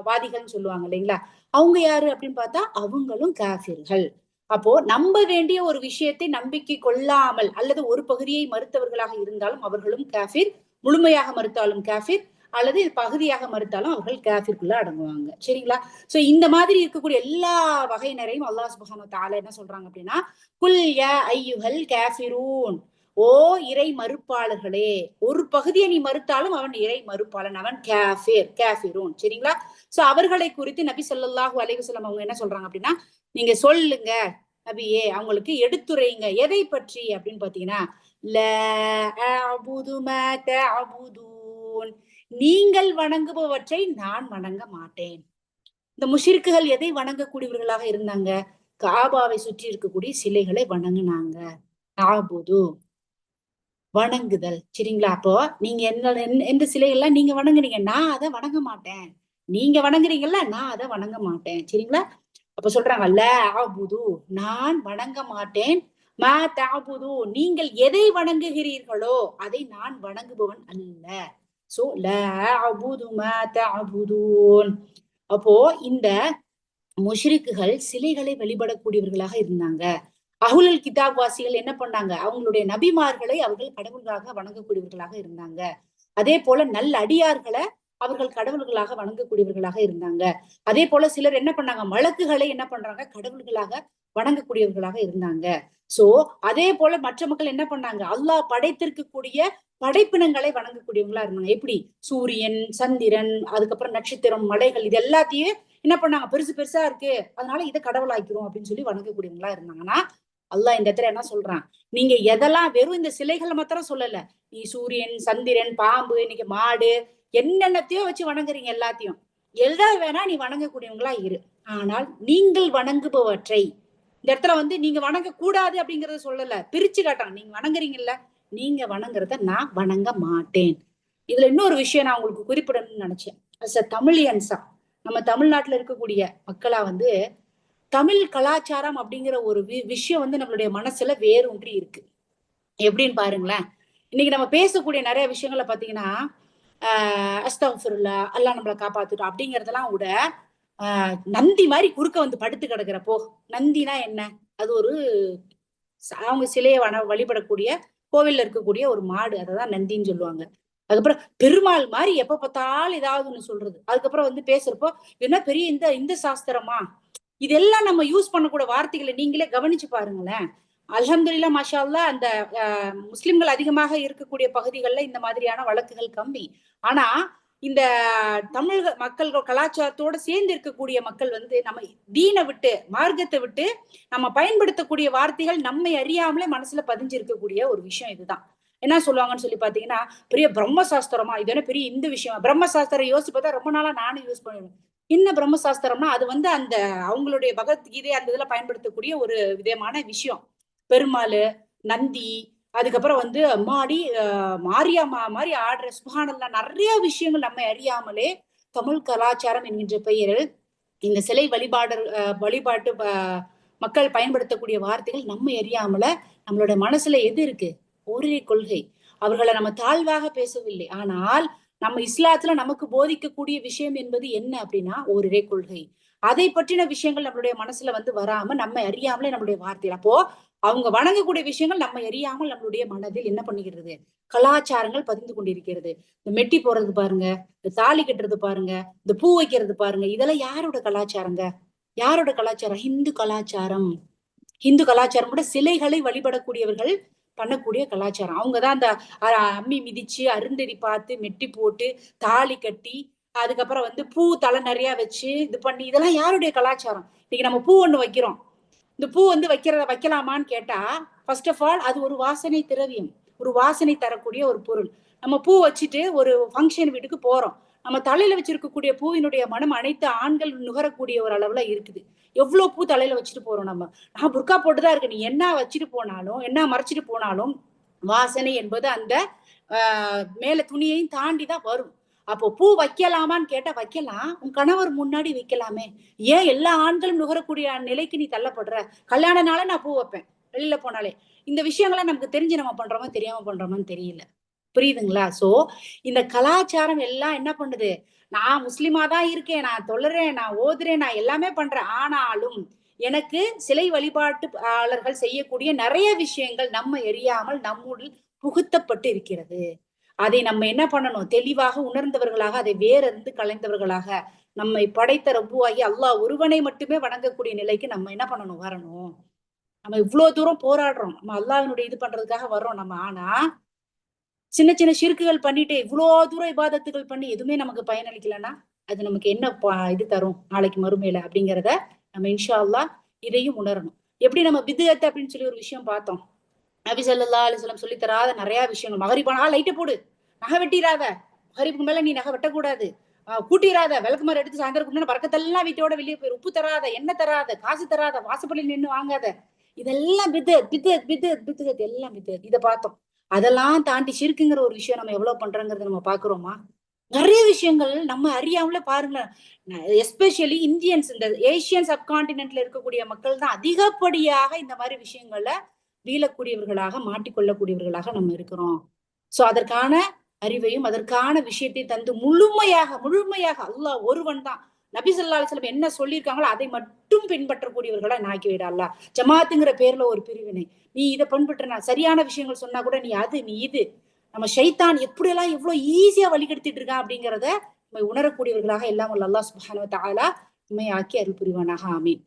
வாதிகள்னு சொல்லுவாங்க இல்லைங்களா, அவங்க யாரு அப்படின்னு பார்த்தா அவங்களும் காஃபிர்கள். அப்போ நம்ப வேண்டிய ஒரு விஷயத்தை நம்பிக்கை கொள்ளாமல் அல்லது ஒரு பகுதியை மறுத்தவர்களாக இருந்தாலும் அவர்களும் காஃபிர், முழுமையாக மறுத்தாலும் காஃபிர், அல்லது பகுதியாக மறுத்தாலும் அவர்கள் காஃபிர்க்குள்ள அடங்குவாங்க. சரிங்களா? சோ இந்த மாதிரி இருக்கக்கூடிய எல்லா வகையினரையும் அல்லாஹ் சுப்ஹானஹு வ தஆலா என்ன சொல்றாங்க அப்படின்னா, குல் யா அய்யுஹல் காஃபிரூன், ஓ இறை மறுப்பாளர்களே, ஒரு பகுதியை நீ மறுத்தாலும் அவன் இறை மறுப்பாளன், அவன் காஃபிர், காஃபிரூன். சரிங்களா? சோ அவர்களை குறித்து நபி ஸல்லல்லாஹு அலைஹி வஸல்லம் அவங்க என்ன சொல்றாங்க அப்படின்னா, நீங்க சொல்லுங்க நபியே, அவங்களுக்கு எடுத்துரைங்க. எதை பற்றி அப்படின்னு பாத்தீங்கன்னா, லா அஅபுது மா தஅபுதூன், நீங்கள் வணங்குபவற்றை நான் வணங்க மாட்டேன். இந்த முஷ்ரிக்குகள் எதை வணங்கக்கூடியவர்களாக இருந்தாங்க? காபாவை சுற்றி இருக்கக்கூடிய சிலைகளை வணங்குனாங்க. ஆபுது, வணங்குதல். சரிங்களா? அப்போ நீங்க எந்த சிலைகள்லாம் நீங்க வணங்குறீங்க, நான் அதை வணங்க மாட்டேன். நீங்க வணங்குறீங்கல்ல, நான் அதை வணங்க மாட்டேன். சரிங்களா? அப்ப சொல்றாங்க, ல ஆபுது, நான் வணங்க மாட்டேன், மா தஅபுது, நீங்கள் எதை வணங்குகிறீர்களோ அதை நான் வணங்குபவன் அல்ல. சோ லா அஅபுது மா தஅபுதூன். அப்போ இந்த முஷ்ரிக்குகள் சிலைகளை வழிபடக்கூடியவர்களாக இருந்தாங்க. அஹ்லுல் கிதாப் வாசிகள் என்ன பண்ணாங்க, அவங்களுடைய நபிமார்களை அவர்கள் கடவுள்களாக வணங்கக்கூடியவர்களாக இருந்தாங்க. அதே போல நல்ல அடியார்களை அவர்கள் கடவுள்களாக வணங்கக்கூடியவர்களாக இருந்தாங்க. அதே போல சிலர் என்ன பண்ணாங்க, மலக்குகளை என்ன பண்றாங்க, கடவுள்களாக வணங்கக்கூடியவர்களாக இருந்தாங்க. சோ அதே போல மற்ற மக்கள் என்ன பண்ணாங்க, அல்லாஹ் படைத்திருக்கக்கூடிய படைப்பினங்களை வணங்கக்கூடியவங்களா இருந்தாங்க. எப்படி? சூரியன், சந்திரன், அதுக்கப்புறம் நட்சத்திரம், மலைகள், இது எல்லாத்தையும் என்ன பண்ணாங்க, பெருசு பெருசா இருக்கு அதனால இதை கடவுளாக்கிறோம் அப்படின்னு சொல்லி வணங்கக்கூடியவங்களா இருந்தாங்கன்னா, அல்லாஹ் இந்த இடத்துல என்ன சொல்றான், நீங்க எதெல்லாம் வெறும் இந்த சிலைகளை மாத்திரம் சொல்லல, நீ சூரியன், சந்திரன், பாம்பு, இன்னைக்கு மாடு, என்னென்னத்தையோ வச்சு வணங்குறீங்க, எல்லாத்தையும் எதா வேணா நீ வணங்கக்கூடியவங்களா இரு, ஆனால் நீங்கள் வணங்குபவற்றை, இந்த இடத்துல வந்து நீங்க வணங்க கூடாது அப்படிங்கறத சொல்லல, பிரிச்சு காட்டாங்க. நீங்க வணங்குறீங்கல்ல, நீங்க வணங்குறத நான் வணங்க மாட்டேன். இதுல இன்னொரு விஷயம் நான் உங்களுக்கு குறிப்பிடணும்னு நினைச்சேன். அஸ் அ தமிழியன்ஸா, நம்ம தமிழ்நாட்டுல இருக்கக்கூடிய மக்களா வந்து தமிழ் கலாச்சாரம் அப்படிங்கிற ஒரு விஷயம் வந்து நம்மளுடைய மனசுல வேரூன்றி இருக்கு. எப்படின்னு பாருங்களேன், இன்னைக்கு நம்ம பேசக்கூடிய நிறைய விஷயங்களை பாத்தீங்கன்னா, அஸ்தக்ஃபிருல்லாஹ், அல்லாஹ் நம்மளை காப்பாத்துட்டோம் அப்படிங்கறதெல்லாம் விட, நந்தி மாதிரி குறுக்க வந்து படுத்து கிடக்குறப்போ, நந்தினா என்ன, அது ஒரு அவங்க சிலையை வழிபடக்கூடிய கோவில்ல இருக்கக்கூடிய ஒரு மாடு, அததான் நந்தின்னு சொல்லுவாங்க. அதுக்கப்புறம் பெருமாள் மாதிரி எப்ப பார்த்தாலும் ஏதாவது ஒண்ணு சொல்றது. அதுக்கப்புறம் வந்து பேசுறப்போ என்ன பெரிய இந்த சாஸ்திரமா, இதெல்லாம் நம்ம யூஸ் பண்ணக்கூடிய வார்த்தைகளை நீங்களே கவனிச்சு பாருங்களேன். அல்ஹம்துலில்லாஹ், மாஷா அல்லாஹ், அந்த முஸ்லிம்கள் அதிகமாக இருக்கக்கூடிய பகுதிகளில் இந்த மாதிரியான வழக்குகள் கம்மி. ஆனா இந்த தமிழ் மக்கள் கலாச்சாரத்தோட சேர்ந்து இருக்கக்கூடிய மக்கள் வந்து நம்ம தீனை விட்டு, மார்க்கத்தை விட்டு நம்ம பயன்படுத்தக்கூடிய வார்த்தைகள் நம்மை அறியாமலே மனசுல பதிஞ்சு இருக்கக்கூடிய ஒரு விஷயம் இதுதான். என்ன சொல்லுவாங்கன்னு சொல்லி பாத்தீங்கன்னா, பெரிய பிரம்மசாஸ்திரமா, இது என்ன பெரிய இந்த விஷயம், பிரம்மசாஸ்திரம் யோசிச்சு பார்த்தா ரொம்ப நாளா நானும் யூஸ் பண்ணுவேன். என்ன பிரம்மசாஸ்திரம்னா அது வந்து அந்த அவங்களுடைய பகவத்கீதை அந்த இதுல பயன்படுத்தக்கூடிய ஒரு விதமான விஷயம். பெருமாள், நந்தி, அதுக்கப்புறம் வந்து அம்மாடி மாரியாமா மாதிரி ஆடுற சுபானல்லா, நிறைய விஷயங்கள் நம்ம அறியாமலே தமிழ் கலாச்சாரம் என்கின்ற பெயரில் இந்த சிலை வழிபாட்டு மக்கள் பயன்படுத்தக்கூடிய வார்த்தைகள் நம்ம அறியாமல நம்மளோட மனசுல எது இருக்கு? ஒரே கொள்கை. அவர்களை நம்ம தாழ்வாக பேசவில்லை, ஆனால் நம்ம இஸ்லாத்துல நமக்கு போதிக்கக்கூடிய விஷயம் என்பது என்ன அப்படின்னா ஒரே கொள்கை. அதை பற்றின விஷயங்கள் நம்மளுடைய மனசுல வந்து வராம நம்ம அறியாமலே நம்மளுடைய வார்த்தைகள், அப்போ அவங்க வணங்கக்கூடிய விஷயங்கள் நம்ம அறியாமல் நம்மளுடைய மனதில் என்ன பண்ணுகிறது? கலாச்சாரங்கள் பதிந்து கொண்டிருக்கிறது. இந்த மெட்டி போடுறது பாருங்க, இந்த தாலி கட்டுறது பாருங்க, இந்த பூ வைக்கிறது பாருங்க, இதெல்லாம் யாரோட கலாச்சாரங்க? யாரோட கலாச்சாரம்? ஹிந்து கலாச்சாரம். ஹிந்து கலாச்சாரம் கூட சிலைகளை வழிபடக்கூடியவர்கள் பண்ணக்கூடிய கலாச்சாரம். அவங்கதான் அந்த அம்மி மிதிச்சு, அருந்ததி பார்த்து, மெட்டி போட்டு, தாலி கட்டி, அதுக்கப்புறம் வந்து பூ தலை நிறைய வச்சு இது பண்ணி, இதெல்லாம் யாருடைய கலாச்சாரம்? இன்னைக்கு நம்ம பூ ஒண்ணு வைக்கிறோம். இந்த பூ வந்து வைக்கலாமான்னு கேட்டா, ஃபர்ஸ்ட் ஆஃப் ஆல் அது ஒரு வாசனை திரவியம், ஒரு வாசனை தரக்கூடிய ஒரு பொருள். நம்ம பூ வச்சுட்டு ஒரு ஃபங்க்ஷன் வீட்டுக்கு போறோம், நம்ம தலையில வச்சிருக்கக்கூடிய பூவினுடைய மனம் அனைத்து ஆண்கள் நுகரக்கூடிய ஒரு அளவுல இருக்குது. எவ்வளவு பூ தலையில வச்சுட்டு போறோம் நம்ம. நான் புர்கா போட்டுதான் இருக்கு, நீ என்ன வச்சுட்டு போனாலும் என்ன மறைச்சிட்டு போனாலும் வாசனை என்பது அந்த மேல துணியையும் தாண்டிதான் வரும். அப்போ பூ வைக்கலாமான்னு கேட்டா வைக்கலாம், உன் கணவர் முன்னாடி வைக்கலாமே. ஏன் எல்லா ஆண்களும் நுகரக்கூடிய நிலைக்கு நீ தள்ளப்படுற? கல்யாண நாள நான் பூ வைப்பேன் வெளியில போனாலே. இந்த விஷயங்களை நமக்கு தெரிஞ்சு நம்ம பண்றோமோ தெரியாம பண்றோமோன்னு தெரியல. புரியுதுங்களா? சோ இந்த கலாச்சாரம் எல்லாம் என்ன பண்ணுது? நான் முஸ்லிமா தான் இருக்கேன், நான் தொழுறேன், நான் ஓதுறேன், நான் எல்லாமே பண்றேன், ஆனாலும் எனக்கு சிலை வழிபாட்டுயாளர்கள் செய்யக்கூடிய நிறைய விஷயங்கள் நம்ம எரியாமல் நம்முள் புகுத்தப்பட்டு இருக்கிறது. அதை நம்ம என்ன பண்ணணும்? தெளிவாக உணர்ந்தவர்களாக, அதை வேறிருந்து கலைந்தவர்களாக, நம்மை படைத்த ரப்புவாகி அல்லாஹ் ஒருவனை மட்டுமே வணங்கக்கூடிய நிலைக்கு நம்ம என்ன பண்ணணும்? வரணும். நம்ம இவ்வளவு தூரம் போராடுறோம், நம்ம அல்லாஹ்வினுடைய இது பண்றதுக்காக வர்றோம் நம்ம. ஆனா சின்ன சின்ன ஷிர்க்குகள் பண்ணிட்டு இவ்வளவு தூரம் இபாதத்துகள் பண்ணி எதுவுமே நமக்கு பயனளிக்கலன்னா அது நமக்கு என்ன இது தரும் நாளைக்கு மறுமையில அப்படிங்கிறத நம்ம இன்ஷா அல்லாஹ் இதையும் உணரணும். எப்படி நம்ம பித்அத் அப்படின்னு சொல்லி ஒரு விஷயம் பார்த்தோம். நபி ஸல்லல்லாஹு அலைஹி வஸல்லம் சொல்லி தராத நிறைய விஷயங்கள். மகரிபானா லைட்டை போடு, நகை வெட்டிடாத, மகரிப்புக்கு மேல நீ நகை வெட்டக்கூடாது, கூட்டிடாத, விளக்கு மாதிரி எடுத்து சாயந்தரம் பறக்கத்தெல்லாம் வீட்டோட வெளியே போய், உப்பு தராத, எண்ணெய் தராத, காசு தராத, வாசப்பள்ளி நின்று வாங்காத, இதெல்லாம் பித்அத் பித்அத் பித்அத் பித்அத் எல்லாம் பித்அத். இதை பார்த்தோம். அதெல்லாம் தாண்டி ஷிர்க்குங்கிற ஒரு விஷயம் நம்ம எவ்வளவு பண்றோங்கிறத நம்ம பாக்குறோமா? நிறைய விஷயங்கள் நம்ம அறியாமல பாருங்க. எஸ்பெஷலி இந்தியன்ஸ், இந்த ஏசியன் சப்கான்டினென்ட்ல இருக்கக்கூடிய மக்கள் தான் அதிகப்படியாக இந்த மாதிரி விஷயங்கள்ல வீழக்கூடியவர்களாக, மாட்டிக்கொள்ளக்கூடியவர்களாக நம்ம இருக்கிறோம். சோ அதற்கான அறிவையும் அதற்கான விஷயத்தை தந்து முழுமையாக அல்லாஹ் ஒருவன் தான். நபி ஸல்லல்லாஹு அலைஹி வஸல்லம் என்ன சொல்லியிருக்காங்களோ அதை மட்டும் பின்பற்றக்கூடியவர்களா நாக்கி விட அல்லாஹ். ஜமாத்துங்கிற பேர்ல ஒரு பிரிவினை, நீ இதை பின்பற்றினா சரியான விஷயங்கள் சொன்னா கூட நீ அது நீ இது, நம்ம ஷைத்தான் எப்படியெல்லாம் எவ்வளவு ஈஸியா வழிகெடுத்திட்டு இருக்கான் அப்படிங்கிறத நம்ம உணரக்கூடியவர்களாக எல்லாம் அல்லாஹ் சுப்ஹானஹு வ தஆலா நம்மை ஆக்கி அருள் புரிவானாக. ஆமீன்.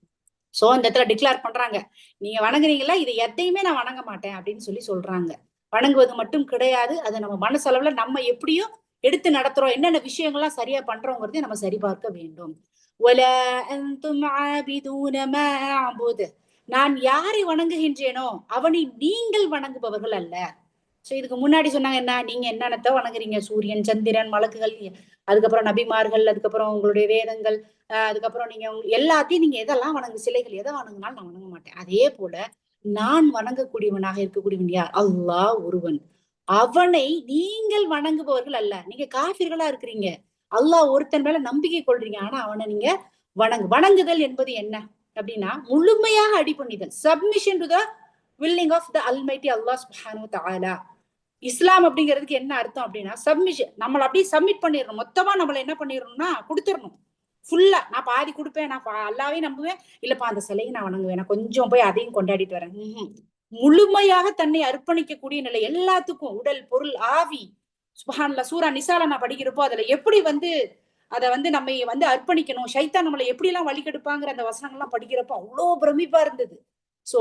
சோ இந்த இடத்துல டிக்ளேர் பண்றாங்க, நீங்க வணங்குறீங்களா, இதை எதையுமே நான் வணங்க மாட்டேன் அப்படின்னு சொல்றாங்க. வணங்குவது மட்டும் கிடையாது, அதை நம்ம மனசளவுல நம்ம எப்படியும் எடுத்து நடத்துறோம், என்னென்ன விஷயங்கள்லாம் சரியா பண்றோங்கிறதை நம்ம சரி பார்க்க வேண்டும். வலா அன்தும் ஆபிதூன மா அஅபுது, நான் யாரை வணங்குகின்றேனோ அவனை நீங்கள் வணங்குபவர்கள் அல்ல. சோ இதுக்கு முன்னாடி சொன்னாங்க என்ன, நீங்க என்னென்னத்த வணங்குறீங்க? சூரியன், சந்திரன், மலக்குகள், அதுக்கப்புறம் நபிமார்கள், அதுக்கப்புறம் உங்களுடைய வேதங்கள், அதுக்கப்புறம் நீங்க எல்லாத்தையும் நீங்க எதெல்லாம் வணங்கு, சிலைகள் எதை வணங்குனாலும் நான் வணங்க மாட்டேன். அதே போல நான் வணங்கக்கூடியவனாக இருக்கக்கூடியவன் யார்? அல்லாஹ் ஒருவன், அவனை நீங்கள் வணங்குபவர்கள் அல்ல. நீங்க காஃபிர்களா இருக்கிறீங்க, அல்லாஹ் ஒருத்தன் மேல நம்பிக்கை கொள்றீங்க, ஆனா அவனை நீங்க வணங்குதல் என்பது என்ன அப்படின்னா முழுமையாக அடிபணிதல், submission to the willing of the almighty Allah subhanahu wa ta'ala. Islam அப்படிங்கிறதுக்கு என்ன அர்த்தம் அப்படின்னா சப்மிஷன். நம்மளை அப்படியே சப்மிட் பண்ணிடணும், மொத்தமா நம்மள என்ன பண்ணிடணும்னா கொடுத்துடணும் ஃபுல்லா. நான் பாதி கொடுப்பேன், நான் அல்லாவே நம்புவேன், இல்லப்பா அந்த சிலையை நான் வணங்குவேன், நான் கொஞ்சம் போய் அதையும் கொண்டாடிட்டு வரேன். முழுமையாக தன்னை அர்ப்பணிக்கக்கூடிய நிலை எல்லாத்துக்கும், உடல், பொருள், ஆவி. சுப்ஹானல்லாஹ், சூரா நிசால நான் படிக்கிறப்போ அதுல எப்படி அதை நம்ம அர்ப்பணிக்கணும், ஷைத்தான் நம்மளை எப்படி எல்லாம் வழிகெடுப்பாங்கிற அந்த வசனங்கள்லாம் படிக்கிறப்போ அவ்வளோ பிரமிப்பா இருந்தது. சோ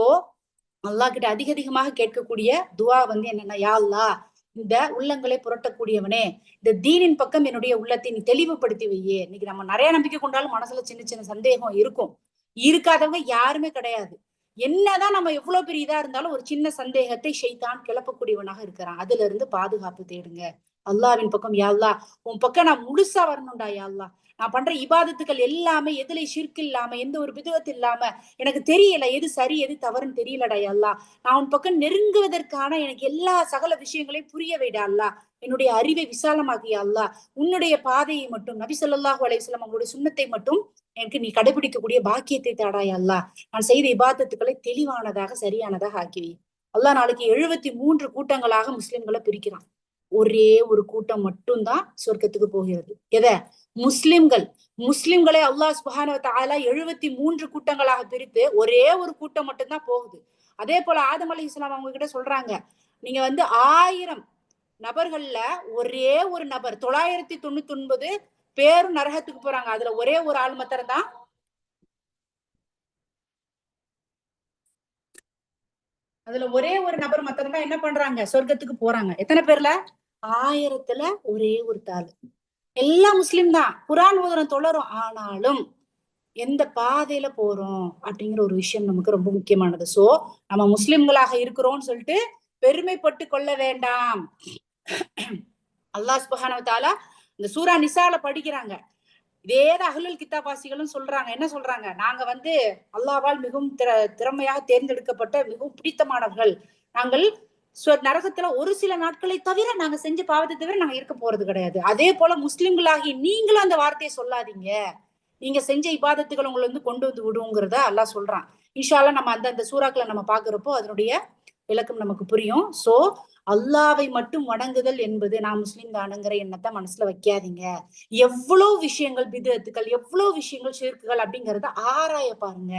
அல்லாஹ் கிட்ட அதிகமாக கேட்கக்கூடிய துவா என்னன்னா, யா அல்லாஹ், இந்த உள்ளங்களை புரட்டக்கூடியவனே, இந்த தீனின் பக்கம் என்னுடைய உள்ளத்தை நீ தெளிவுபடுத்தி வையே. இன்னைக்கு நம்ம நிறைய நம்பிக்கை கொண்டாலும் மனசுல சின்ன சின்ன சந்தேகம் இருக்கும், இருக்காதவங்க யாருமே கிடையாது. என்னதான் நம்ம எவ்வளவு பெரிய இதா இருந்தாலும் ஒரு சின்ன சந்தேகத்தை ஷைத்தான் கிளப்பக்கூடியவனாக இருக்கிறான். அதுல இருந்து பாதுகாப்பு தேடுங்க. அல்லாவின் பக்கம், யா அல்லாஹ் உன் பக்கம் நான் முழுசா வரணும்டா யா அல்லாஹ். நான் பண்ற இபாதத்துக்கள் எல்லாமே எதுல ஷிர்க் இல்லாம, எந்த ஒரு பிதுவத் இல்லாம, எனக்கு தெரியல எது சரி எது தவறுன்னு தெரியலடா யா அல்லாஹ். நான் உன் பக்கம் நெருங்குவதற்கான எனக்கு எல்லா சகல விஷயங்களையும் புரிய வைடா அல்லாஹ். என்னுடைய அறிவை விசாலமாக்கியா அல்லாஹ். உன்னுடைய பாதையை மட்டும், நபி ஸல்லல்லாஹு அலைஹி வஸல்லம் அவங்களுடைய சுன்னத்தை மட்டும் எனக்கு நீ கடைபிடிக்கக்கூடிய பாக்கியத்தை தாடாயா அல்லாஹ். நான் செய்த இபாதத்துக்களை தெளிவானதாக சரியானதாக ஆக்கிவி. அல்லாஹ் நாளைக்கு 73 கூட்டங்களாக முஸ்லிம்களை பிரிக்கிறான். ஒரே ஒரு கூட்டம் மட்டும்தான் சொர்க்கத்துக்கு போகிறது. எத? முஸ்லிம்களை அல்லாஹ் சுப்ஹானஹு வ தஆலா 73 கூட்டங்களாக பிரித்து ஒரே ஒரு கூட்டம் மட்டும்தான் போகுது. அதே போல ஆதம் அலைஹிஸ்ஸலாம் அவங்க கிட்ட சொல்றாங்க, நீங்க 1000 நபர்கள்ல ஒரே ஒரு நபர் 999 பேரும் நரகத்துக்கு போறாங்க. அதுல ஒரே ஒரு ஆள் மாத்திரம் தான் என்ன பண்றாங்க? சொர்க்கத்துக்கு போறாங்க. எத்தனை பேர்ல? 1000த்துல ஒரே ஒரு தாள். எல்லாம் முஸ்லிம் தான், குர்ஆன் ஓதுறோம், தொழறோம். ஆனாலும் எந்த பாதையில போறோம் அப்படிங்கிற ஒரு விஷயம் நமக்கு ரொம்ப முக்கியமானது. சோ நம்ம முஸ்லிம்களாக இருக்கிறோம்னு சொல்லிட்டு பெருமைப்பட்டு கொள்ள வேண்டாம். அல்லாஹ் சுப்ஹானஹு வ தஆலா இந்த சூரா நிசால படிக்கிறாங்க. இதேதான் அஹ்லுல் கிதாபாசிகளும் சொல்றாங்க. என்ன சொல்றாங்க? நாங்க அல்லாஹ்வால் மிகவும் திறமையாக தேர்ந்தெடுக்கப்பட்ட மிகவும் பிடித்தமானவர்கள். நாங்கள் நரகத்துல ஒரு சில நாட்களை தவிர நாங்க செஞ்ச பாவத்தை தவிர நாங்க இருக்க போறது கிடையாது. அதே போல முஸ்லிம்களாகி நீங்களும் அந்த வார்த்தையை சொல்லாதீங்க. நீங்க செஞ்ச இபாதத்துகள் உங்களை கொண்டு வந்து விடுங்கிறத அல்லாஹ் சொல்றான். இன்ஷா அல்லாஹ் நம்ம அந்த சூறாக்களை நம்ம பாக்குறப்போ அதனுடைய விளக்கம் நமக்கு புரியும். சோ அல்லாவை மட்டும் வணங்குதல் என்பது நான் முஸ்லிம் தானுங்கிற எண்ணத்தை மனசுல வைக்காதீங்க. எவ்வளவு விஷயங்கள் பிதத்துக்கள், எவ்வளவு விஷயங்கள் ஷிர்க்குகள் அப்படிங்கறத ஆராய பாருங்க.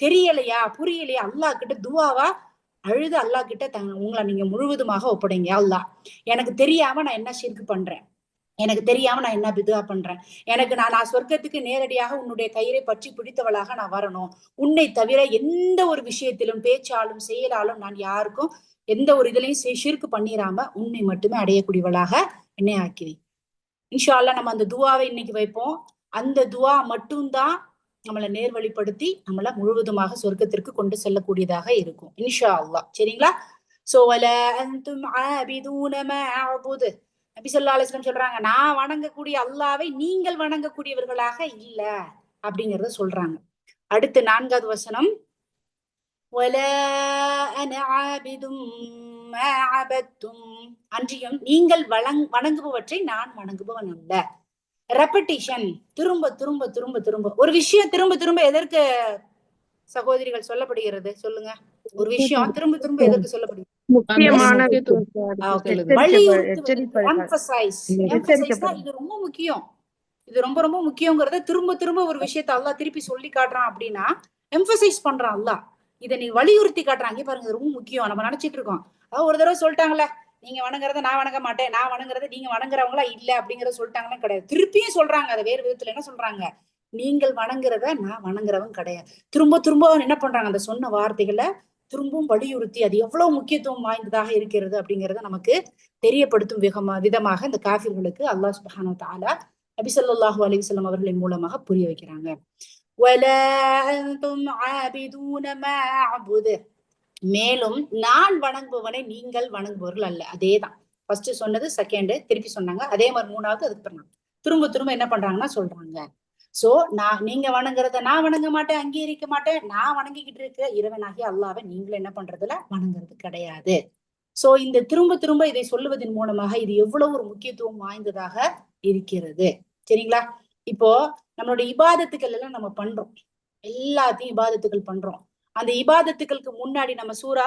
தெரியலையா, புரியலையா, அல்லாஹ் கிட்ட துவாவா அழுது அல்லாஹ் கிட்ட உங்களை நீங்க முழுவதுமாக ஒப்படைங்க. அல்லாஹ் எனக்கு தெரியாம நான் என்ன ஷிர்க் பண்றேன், எனக்கு தெரியாம நான் என்ன பிதுவா பண்றேன், எனக்கு நான் சொர்க்கத்துக்கு நேரடியாக உன்னுடைய கயிறை பற்றி பிடித்தவளாக நான் வரணும். உன்னை தவிர எந்த ஒரு விஷயத்திலும் பேச்சாலும் செயலாலும் நான் யாருக்கும் எந்த ஒரு இதுலயும் ஷிர்க் பண்ணிராம உன்னை மட்டுமே அடையக்கூடியவளாக என்னை ஆக்கிவி. இன்ஷா அல்லாஹ் நம்ம அந்த துவாவை இன்னைக்கு வைப்போம். அந்த துவா மட்டும்தான் நம்மளை நேர்வழிப்படுத்தி நம்மள முழுவதுமாக சொர்க்கத்திற்கு கொண்டு செல்லக்கூடியதாக இருக்கும் இன்ஷா அல்லாஹ். சரிங்களா? சோ வல அன்தும் ஆபிதூன மா அஅபுது. நபி ஸல்லல்லாஹு அலைஹி வஸல்லம் சொல்றாங்க, நான் வணங்கக்கூடிய அல்லாஹ்வை நீங்கள் வணங்கக்கூடியவர்களாக இல்ல அப்படிங்கறத சொல்றாங்க. அடுத்து 4வது வசனம், வலா அன ஆபிதும் மா அபத்தும். அன்றியும் நீங்கள் வணங்குபவற்றை நான் வணங்குபவன் அல்ல. ரெப்படிஷன், திரும்ப திரும்ப திரும்ப திரும்ப ஒரு விஷயம் திரும்ப திரும்ப எதற்கு சகோதரிகள் சொல்லப்படுகிறது? சொல்லுங்க. ஒரு விஷயம் திரும்ப திரும்ப எதற்கு சொல்லப்படுகிறது? இது ரொம்ப முக்கியம். இது ரொம்ப ரொம்ப முக்கியங்கிறத திரும்ப திரும்ப ஒரு விஷயத்த அல்லாஹ் திருப்பி சொல்லி காட்டுறான் அப்படின்னா எம்பசைஸ் பண்றான் அல்லாஹ். இதை நீ வலியுறுத்தி காட்டுறாங்க. பாருங்க, இது ரொம்ப முக்கியம். நம்ம நினைச்சிட்டு இருக்கோம் ஒரு தடவை சொல்லிட்டாங்களே நீங்க வணங்குறத நான் வணங்க மாட்டேன், நான் வணங்குறத நீங்க வணங்குறவங்களா இல்ல அப்படிங்கறத சொல்லிட்டாங்கன்னா கிடையாது. திருப்பியும் சொல்றாங்க. அதை வேறு விதத்துல என்ன சொல்றாங்க? நீங்கள் வணங்குறத நான் வணங்குறவங்க கிடையாது. திரும்ப திரும்ப என்ன பண்றாங்க? அந்த சொன்ன வார்த்தைகளை திரும்பவும் வலியுறுத்தி அது எவ்வளவு முக்கியத்துவம் வாய்ந்ததாக இருக்கிறது அப்படிங்கறத நமக்கு தெரியப்படுத்தும் விதமாக இந்த காஃபிர்களுக்கு அல்லாஹ் சுப்ஹானஹு வ தஆலா நபி ஸல்லல்லாஹு அலைஹி வஸல்லம் அவர்களின் மூலமாக புரிய வைக்கிறாங்க. வலா அன்தும் ஆபிதூன மா அஅபுது. மேலும் நான் வணங்குபவனை நீங்கள் வணங்குபவர்கள் அல்ல. அதேதான் ஃபர்ஸ்ட் சொன்னது, செகண்ட் திருப்பி சொன்னாங்க. அதே மாதிரி 3வது அதுக்கு பண்ணாங்க. திரும்ப திரும்ப என்ன பண்றாங்கன்னா சொல்றாங்க. சோ நீங்க வணங்குறத நான் வணங்க மாட்டேன், அங்கீகரிக்க மாட்டேன். நான் வணங்கிக்கிட்டு இருக்க இறைவனாகிய அல்லாஹ்வை நீங்களும் என்ன பண்றதுல வணங்குறது கிடையாது. சோ இந்த திரும்ப திரும்ப இதை சொல்லுவதன் மூலமாக இது எவ்வளவு ஒரு முக்கியத்துவம் வாய்ந்ததாக இருக்கிறது. சரிங்களா? இப்போ நம்மளுடைய இபாதத்துக்கள் எல்லாம் நம்ம பண்றோம், எல்லாத்தையும் இபாதத்துக்கள் பண்றோம். அந்த இபாதத்துக்களுக்கு முன்னாடி நம்ம சூரா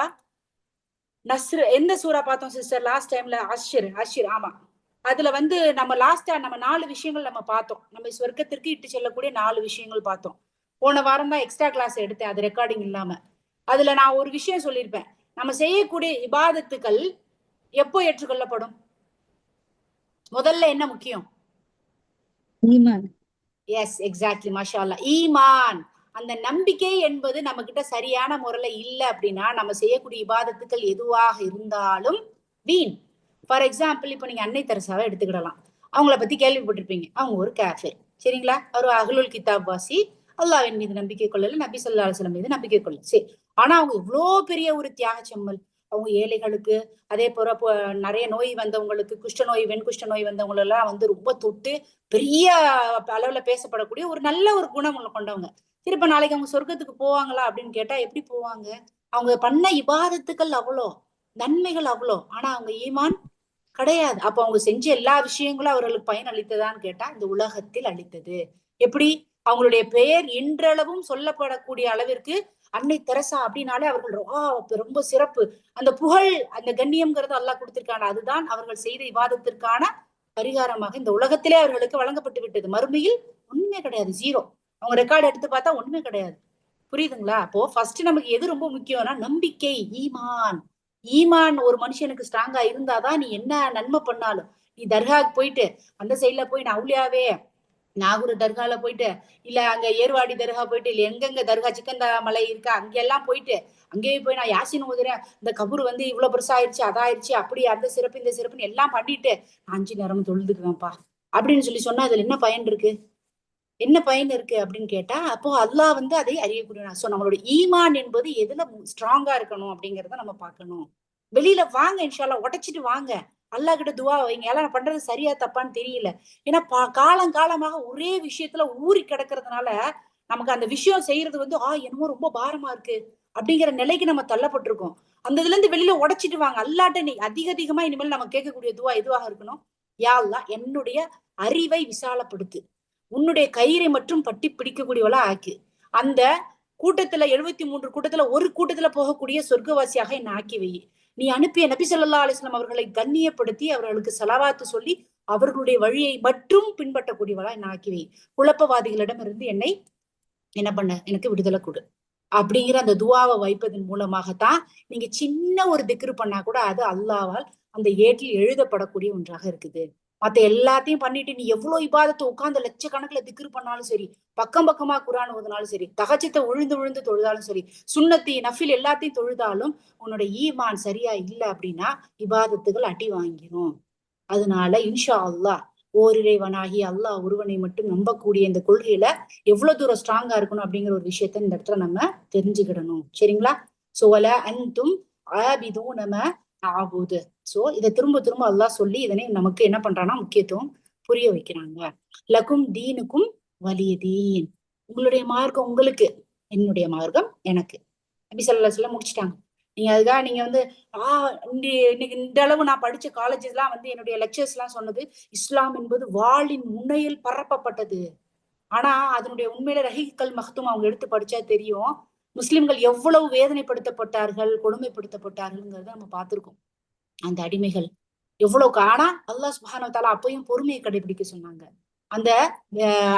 நஸ்ர், எந்த சூரா பார்த்தோம் சிஸ்டர் லாஸ்ட் டைம்ல? அஷ்ர். ஆமா, அதுல நம்ம லாஸ்டா நம்ம 4 விஷயங்கள் நம்ம பார்த்தோம். நம்ம சொர்க்கத்திற்கு இட்டு செல்லக்கூடிய 4 விஷயங்கள் பார்த்தோம். போன வாரம் தான் எக்ஸ்ட்ரா கிளாஸ் எடுத்தேன், அது ரெக்கார்டிங் இல்லாம. அதுல நான் ஒரு விஷயம் சொல்லியிருப்பேன். நம்ம செய்யக்கூடிய இபாதத்துக்கள் எப்போ ஏற்றுக்கொள்ளப்படும்? முதல்ல என்ன முக்கியம்? ஈமான். எஸ், எக்ஸாக்ட்லி, மாஷா அல்லாஹ். ஈமான், அந்த நம்பிக்கை என்பது நம்ம கிட்ட சரியான முறையில இல்ல அப்படின்னா நம்ம செய்யக்கூடிய இபாதத்துக்கள் எதுவாக இருந்தாலும் வீண். ஃபார் எக்ஸாம்பிள், இப்போ நீங்க அன்னை தெரசாவை எடுத்துக்கிடலாம். அவங்கள பத்தி கேள்விப்பட்டிருப்பீங்க. அவங்க ஒரு காஃபிர், சரிங்களா? ஒரு அஹ்லுல் கிதாப் வாசி, அல்லாஹ்வின் மீது நம்பிக்கை கொள்ளல, நபி ஸல்லல்லாஹு அலைஹி வஸல்லம் மீது நம்பிக்கை கொள்ளல. சரி, ஆனா அவங்க இவ்வளோ பெரிய ஒரு தியாக செம்மல். அவங்க ஏழைகளுக்கு, அதே போல நிறைய நோய் வந்தவங்களுக்கு, குஷ்ட நோய், வெண்குஷ்ட நோய் வந்தவங்க எல்லாம் வந்து ரொம்ப தொட்டு பெரிய அளவுல பேசப்படக்கூடிய ஒரு நல்ல ஒரு குணம் கொண்டவங்க. திருப்ப நாளைக்கு அவங்க சொர்க்கத்துக்கு போவாங்களா அப்படின்னு கேட்டா எப்படி போவாங்க? அவங்க பண்ண இபாதத்துக்கள் அவ்வளோ, நன்மைகள் அவ்வளோ, ஆனா அவங்க ஈமான் கிடையாது. அப்ப அவங்க செஞ்ச எல்லா விஷயங்களும் அவர்களுக்கு பயன் அளித்ததான்னு கேட்டா இந்த உலகத்தில் அளித்தது. எப்படி? அவங்களுடைய பெயர் இன்றளவும் சொல்லப்படக்கூடிய அளவிற்கு அன்னை தெரசா அப்படின்னாலே அவர்கள் ரொம்ப சிறப்பு. அந்த புகழ், அந்த கண்ணியம்ங்கிறது அல்லாஹ் கொடுத்திருக்காங்க. அதுதான் அவர்கள் செய்த இபாதத்திற்கான பரிகாரமாக இந்த உலகத்திலே அவர்களுக்கு வழங்கப்பட்டு விட்டது. மறுமையில் ஒண்ணுமே கிடையாது, ஜீரோ. அவங்க ரெக்கார்டு எடுத்து பார்த்தா ஒண்ணுமே கிடையாது. புரியுதுங்களா? அப்போ ஃபர்ஸ்ட் நமக்கு எது ரொம்ப முக்கியம்னா நம்பிக்கை, ஈமான். ஈமான் ஒரு மனுஷனுக்கு ஸ்ட்ராங்கா இருந்தாதான் நீ என்ன நன்மை பண்ணாலும், நீ தர்காவுக்கு போயிட்டு அந்த சைட்ல போய் நான் அவுளியாவே நாகூர் தர்கால போயிட்டு, இல்ல அங்க ஏர்வாடி தர்கா போயிட்டு, இல்ல எங்கெங்க தர்கா சிக்கந்தா மலை இருக்கா அங்கெல்லாம் போயிட்டு, அங்கேயே போய் நான் யாசின் ஓதுறேன், இந்த கபூர் வந்து இவ்வளவு பெருசாயிருச்சு, அதாயிருச்சு, அப்படி அந்த சிறப்பு இந்த சிறப்புன்னு எல்லாம் பண்ணிட்டு நான் 5 நேரமும் தொழுதுக்குவேன்ப்பா அப்படின்னு சொல்லி சொன்னா அதுல என்ன பயன் இருக்கு? என்ன பயன் இருக்கு அப்படின்னு கேட்டா, அப்போ அல்லாஹ் வந்து அதை அறியக்கூடிய. சோ நம்மளோட ஈமான் என்பது எதுல ஸ்ட்ராங்கா இருக்கணும் அப்படிங்கறத நம்ம பார்க்கணும். வெளியில வாங்க, இன்ஷால்லா உடைச்சிட்டு வாங்க, அல்லாஹ் கிட்ட துவா வைங்க. எல்லாம் நான் பண்றது சரியா தப்பான்னு தெரியல. ஏன்னா காலம் காலமாக ஒரே விஷயத்துல ஊறி கிடக்கிறதுனால நமக்கு அந்த விஷயம் செய்யறது வந்து என்னமோ ரொம்ப பாரமா இருக்கு அப்படிங்கிற நிலைக்கு நம்ம தள்ளப்பட்டிருக்கோம். அந்த இதுல இருந்து வெளியில உடைச்சிட்டு வாங்க. அல்லாட்ட நீ அதிகமா இனிமேல் நம்ம கேட்கக்கூடிய துவா எதுவாக இருக்கணும்? யா அல்லாஹ் என்னுடைய அறிவை விசாலப்படுத்து, உன்னுடைய கயிறை மட்டும் பட்டி பிடிக்கக்கூடியவளா ஆக்கி, அந்த கூட்டத்துல 73 கூட்டத்துல ஒரு கூட்டத்துல போகக்கூடிய சொர்க்கவாசியாக என்ன ஆக்கி வை. நீ அனுப்பிய நபி ஸல்லல்லாஹு அலைஹி வஸல்லம் அவர்களை கண்ணியப்படுத்தி அவர்களுக்கு ஸலவாத்து சொல்லி அவர்களுடைய வழியை மட்டும் பின்பற்றக்கூடியவளா என்ன ஆக்கி வை. குழப்பவாதிகளிடம் இருந்து என்னை என்ன பண்ண, எனக்கு விடுதலை கொடு அப்படிங்கிற அந்த துவாவை வைப்பதன் மூலமாகத்தான் நீங்க சின்ன ஒரு திக்ரு பண்ணா கூட அது அல்லாவால் அந்த ஏட்டில் எழுதப்படக்கூடிய ஒன்றாக இருக்குது. மத்த எல்லாத்தையும் பண்ணிட்டு நீ எவ்வளவு இபாதத்தை உட்கார்ந்து லட்சக்கணக்குல திக்ரு பண்ணாலும் சரி, பக்கம் பக்கமா குரான் ஓதுனாலும் சரி, தஹஜ்ஜத்தை விழுந்து தொழுதாலும் சரி, சுன்னத்தி நஃபில் எல்லாத்தையும் தொழுதாலும் உன்னோட ஈமான் சரியா இல்லை அப்படின்னா இபாதத்துகள் அடி வாங்கிரும். அதனால இன்ஷா அல்லாஹ் ஓரிறைவனாகி அல்லாஹ் ஒருவனை மட்டும் நம்பக்கூடிய இந்த கொள்கையில எவ்வளவு தூரம் ஸ்ட்ராங்கா இருக்கணும் அப்படிங்கிற ஒரு விஷயத்த இந்த இடத்துல நம்ம தெரிஞ்சுக்கிடணும். சரிங்களா? சோல அன்தும் ஆபிதும் நம்ம ஆபுது. சோ இதை திரும்ப அல்லாஹ் சொல்லி இதனை நமக்கு என்ன பண்றான்னா முக்கியத்துவம் புரிய வைக்கிறாங்க. லக்கும் தீனுக்கும் வலிய தீன், உங்களுடைய மார்க்கம் உங்களுக்கு, என்னுடைய மார்க்கம் எனக்கு. நபி ஸல்லல்லாஹு அலைஹி வஸல்லம் முடிச்சிட்டாங்க. நீங்க அதுக்காக நீங்க வந்து இன்னைக்கு இந்த அளவு நான் படிச்ச காலேஜஸ் எல்லாம் வந்து என்னுடைய லெக்சர்ஸ் எல்லாம் சொன்னது இஸ்லாம் என்பது வாளின் முனையில் பரப்பப்பட்டது. ஆனா அதனுடைய உண்மையில ரஹீகல் மக்தூம் அவங்க எடுத்து படிச்சா தெரியும் முஸ்லிம்கள் எவ்வளவு வேதனைப்படுத்தப்பட்டார்கள், கொடுமைப்படுத்தப்பட்டார்கள்ங்கிறத நம்ம பார்த்திருக்கோம். அந்த அடிமைகள் எவ்வளவு. ஆனா அல்லாஹ் சுப்ஹானஹு வ தஆலா அப்பயும் பொறுமையை கடைபிடிக்க சொன்னாங்க. அந்த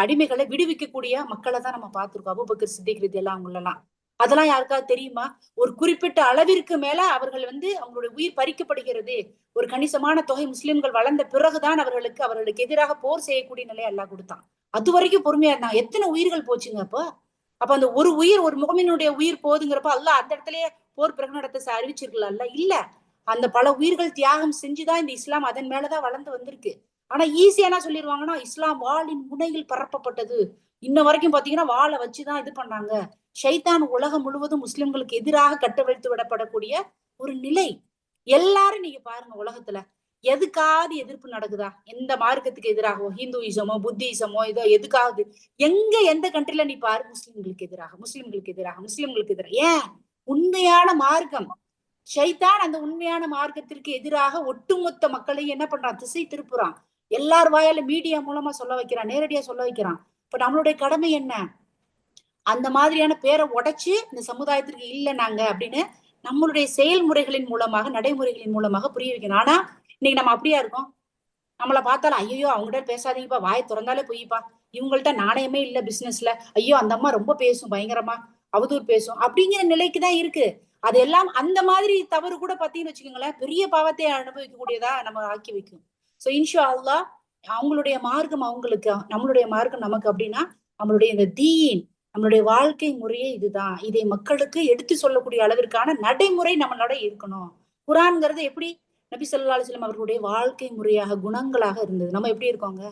அடிமைகளை விடுவிக்கக்கூடிய மக்களை தான் நம்ம பார்த்திருக்கோம். அபூபக்கர் சித்திக் ரலியல்லாஹு அன்ஹு எல்லாம். அதெல்லாம் யாருக்காவது தெரியுமா? ஒரு குறிப்பிட்ட அளவிற்கு மேல அவர்கள் வந்து அவங்களுடைய உயிர் பறிக்கப்படுகிறது. ஒரு கணிசமான தொகை முஸ்லிம்கள் வளர்ந்த பிறகுதான் அவர்களுக்கு எதிராக போர் செய்யக்கூடிய நிலையை அல்லாஹ் கொடுத்தான். அது வரைக்கும் பொறுமையா இருந்தாங்க. எத்தனை உயிர்கள் போச்சுங்க அப்ப? அப்ப அந்த ஒரு உயிர், ஒரு முஃமினுடைய உயிர் போதுங்கிறப்ப அல்லாஹ் அந்த இடத்துலயே போர் பிரகடனத்தை அறிவிச்சிருக்கலாம்ல? இல்ல. அந்த பல உயிர்கள் தியாகம் செஞ்சுதான் இந்த இஸ்லாம் அதன் மேலதான் வளர்ந்து வந்திருக்கு. ஆனா ஈஸியா என்ன சொல்லிருவாங்கன்னா இஸ்லாம் வாளின் முனையில் பரப்பப்பட்டது. இன்ன வரைக்கும் பாத்தீங்கன்னா வாளை வச்சுதான் இது பண்ணாங்க. ஷைத்தான் உலகம் முழுவதும் முஸ்லிம்களுக்கு எதிராக கட்டவிழ்த்து விடப்படக்கூடிய ஒரு நிலை. எல்லாரும் நீங்க பாருங்க உலகத்துல எதுக்காவது எதிர்ப்பு நடக்குதா? எந்த மார்க்கத்துக்கு எதிராகவோ, ஹிந்துயிசமோ புத்திசமோ இதோ எதுக்காவது எந்த கண்ட்ரில நீ பாரு, முஸ்லிம்களுக்கு எதிராக. ஏன்? உண்மையான மார்க்கம். ஷைத்தான் அந்த உண்மையான மார்க்கத்திற்கு எதிராக ஒட்டுமொத்த மக்களையும் என்ன பண்றான்? திசை திருப்புறான். எல்லார் வாயால மீடியா மூலமா சொல்ல வைக்கிறான், நேரடியா சொல்ல வைக்கிறான். இப்ப நம்மளுடைய கடமை என்ன? அந்த மாதிரியான பேரை உடைச்சு இந்த சமுதாயத்திற்கு இல்லை நாங்க அப்படின்னு நம்மளுடைய செயல்முறைகளின் மூலமாக, நடைமுறைகளின் மூலமாக புரிய வைக்கணும். ஆனா இன்னைக்கு நம்ம அப்படியா இருக்கோம்? நம்மளை பார்த்தாலும் ஐயோ அவங்ககிட்ட பேசாதீங்கப்பா, வாயை திறந்தாலே பொய்ப்பா, இவங்கள்ட்ட நாணயமே இல்ல பிசினஸ்ல, ஐயோ அந்த அம்மா ரொம்ப பேசும், பயங்கரமா அவதூறு பேசும் அப்படிங்கிற நிலைக்குதான் இருக்கு. அதெல்லாம் அந்த மாதிரி தவறு கூட பாத்தீங்கன்னு வச்சுக்கோங்களேன், பெரிய பாவத்தை அனுபவிக்கக்கூடியதா நம்ம ஆக்கி வைக்கும். சோ இன்ஷா அல்லாஹ் அவங்களுடைய மார்க்கம் அவங்களுக்கு, நம்மளுடைய மார்க்கம் நமக்கு அப்படின்னா நம்மளுடைய இந்த தீன், நம்மளுடைய வாழ்க்கை முறையே இதுதான். இதை மக்களுக்கு எடுத்து சொல்லக்கூடிய அளவிற்கான நடைமுறை நம்மளோட இருக்கணும். குரான்ங்கிறது எப்படி? நபி ஸல்லல்லாஹு அலைஹி வஸல்லம் அவர்களுடைய வாழ்க்கை முறையாக, குணங்களாக இருந்தது. நம்ம எப்படி இருக்கோங்க?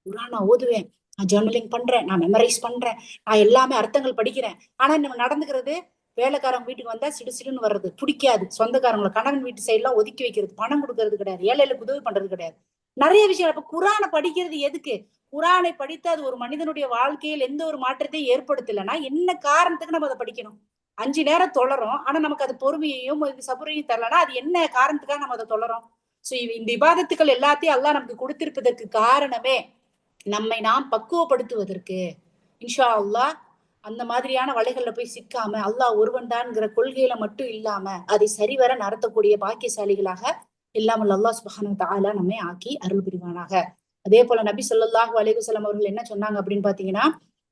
குரான் நான் ஓதுவேன், நான் ஜர்னலிங் பண்றேன், நான் மெமரைஸ் பண்றேன், நான் எல்லாமே அர்த்தங்கள் படிக்கிறேன். ஆனா நம்ம நடந்துக்கிறது வேலைக்காரங்க வீட்டுக்கு வந்தா சிடுசிடுன்னு வர்றது, பிடிக்காது. சொந்தக்காரங்களை கணவன் வீட்டு சைட்லாம் ஒதுக்கி வைக்கிறது, பணம் கொடுக்கறது கிடையாது, ஏழைகளுக்கு உதவி பண்றது கிடையாது, நிறைய விஷயம். அப்ப குரானை படிக்கிறது எதுக்கு? குரானை படித்து அது ஒரு மனிதனுடைய வாழ்க்கையில் எந்த ஒரு மாற்றத்தையும் ஏற்படுத்தலைன்னா என்ன காரணத்துக்கு நம்ம அதை படிக்கணும்? 5 நேரம் தொழறோம், ஆனா நமக்கு அது பொறுமையையும் சபுரையும் தரலன்னா அது என்ன காரணத்துக்காக நம்ம அதை தொழறோம்? சோ இந்த இபாதத்துக்கள் எல்லாத்தையும் அல்லாஹ் நமக்கு கொடுத்திருப்பதற்கு காரணமே நம்மை நாம் பக்குவப்படுத்துவதற்கு. இன்ஷா அல்லாஹ் அந்த மாதிரியான வலைகள்ல போய் சிக்காம அல்லாஹ் ஒருவன் தான்ங்கிற கொள்கையில மட்டும் இல்லாம அதை சரிவர நடத்தக்கூடிய பாக்கியசாலிகளாக எல்லாம் அல்லாஹ் சுப்ஹானஹு வ தஆலா நம்மை ஆக்கி அருள் புரிவானாக. அதே போல நபி ஸல்லல்லாஹு அலைஹி வஸல்லம் அவர்கள் என்ன சொன்னாங்க அப்படின்னு பாத்தீங்கன்னா,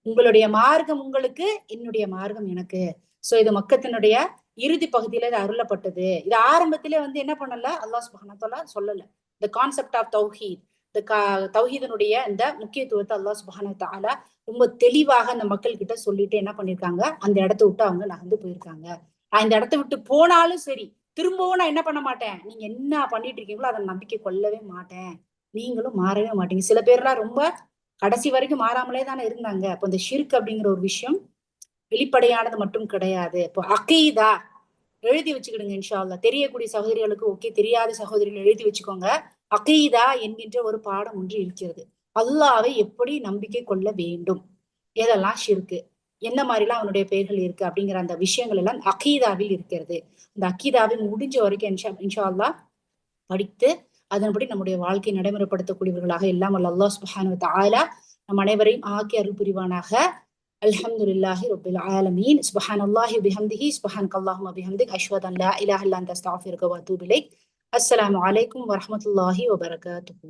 உங்களுடைய மார்க்கம் உங்களுக்கு, என்னுடைய மார்க்கம் எனக்கு. சோ இது மக்கத்தினுடைய இறுதி பகுதியில இது அருளப்பட்டது. இது ஆரம்பத்திலே என்ன பண்ணல, அல்லாஹ் சுப்ஹானஹு வ தஆலா சொல்லல. இந்த கான்செப்ட் ஆஃப் தௌஹீத், இந்த தௌஹீதனுடைய இந்த முக்கியத்துவத்தை அல்லாஹ் சுப்ஹானஹு வ தஆலா ரொம்ப தெளிவாக அந்த மக்கள் கிட்ட சொல்லிட்டு என்ன பண்ணிருக்காங்க, அந்த இடத்த விட்டு அவங்க நகர்ந்து போயிருக்காங்க. நான் இந்த இடத்த விட்டு போனாலும் சரி, திரும்பவும் நான் என்ன பண்ண மாட்டேன், நீங்க என்ன பண்ணிட்டு இருக்கீங்களோ அதை நம்பிக்கை கொள்ளவே மாட்டேன், நீங்களும் மாறவே மாட்டீங்க. சில பேர்லாம் ரொம்ப கடைசி வரைக்கும் மாறாமலே தானே இருந்தாங்க. அப்போ இந்த ஷிர்க் அப்படிங்கிற ஒரு விஷயம் வெளிப்படையானது மட்டும் கிடையாது. இப்போ அகீதா எழுதி வச்சுக்கிடுங்க இன்ஷா அல்லாஹ். தெரியக்கூடிய சகோதரிகளுக்கு ஓகே, தெரியாத சகோதரிகள் எழுதி வச்சுக்கோங்க. அகீதா என்கின்ற ஒரு பாடம் ஒன்று இருக்கிறது. அல்லாஹ்வை எப்படி நம்பிக்கை கொள்ள வேண்டும், எதெல்லாம் ஷிர்க்கு, என்ன மாதிரிலாம் அவனுடைய பெயர்கள் இருக்கு அப்படிங்கிற அந்த விஷயங்கள் எல்லாம் அகீதாவில் இருக்கிறது. அந்த அகீதாவை முடிஞ்ச வரைக்கும் இன்ஷா அல்லாஹ் படித்து அதன்படி நம்முடைய வாழ்க்கை நடைமுறைப்படுத்தக்கூடியவர்களாக எல்லாம் அல்லாஹ் சுப்ஹானஹு வ தஆலா நம் அனைவரையும் ஆக்கி அருள் புரிவானாக. அல்ஹம்துலில்லாஹி ரப்பில் ஆலமீன். சுப்ஹானல்லாஹி பிஹம்திஹி சுப்ஹானக்கல்லாஹும்ம பிஹம்திக் அஷ்ஹது அன் லா இலாஹா இல்லா அன்த அஸ்தக்ஃபிருக வ அத்தூபு இலைக். அஸ்ஸலாமு அலைக்கும் வரஹ்மத்துல்லாஹி வ பரகாத்துஹு.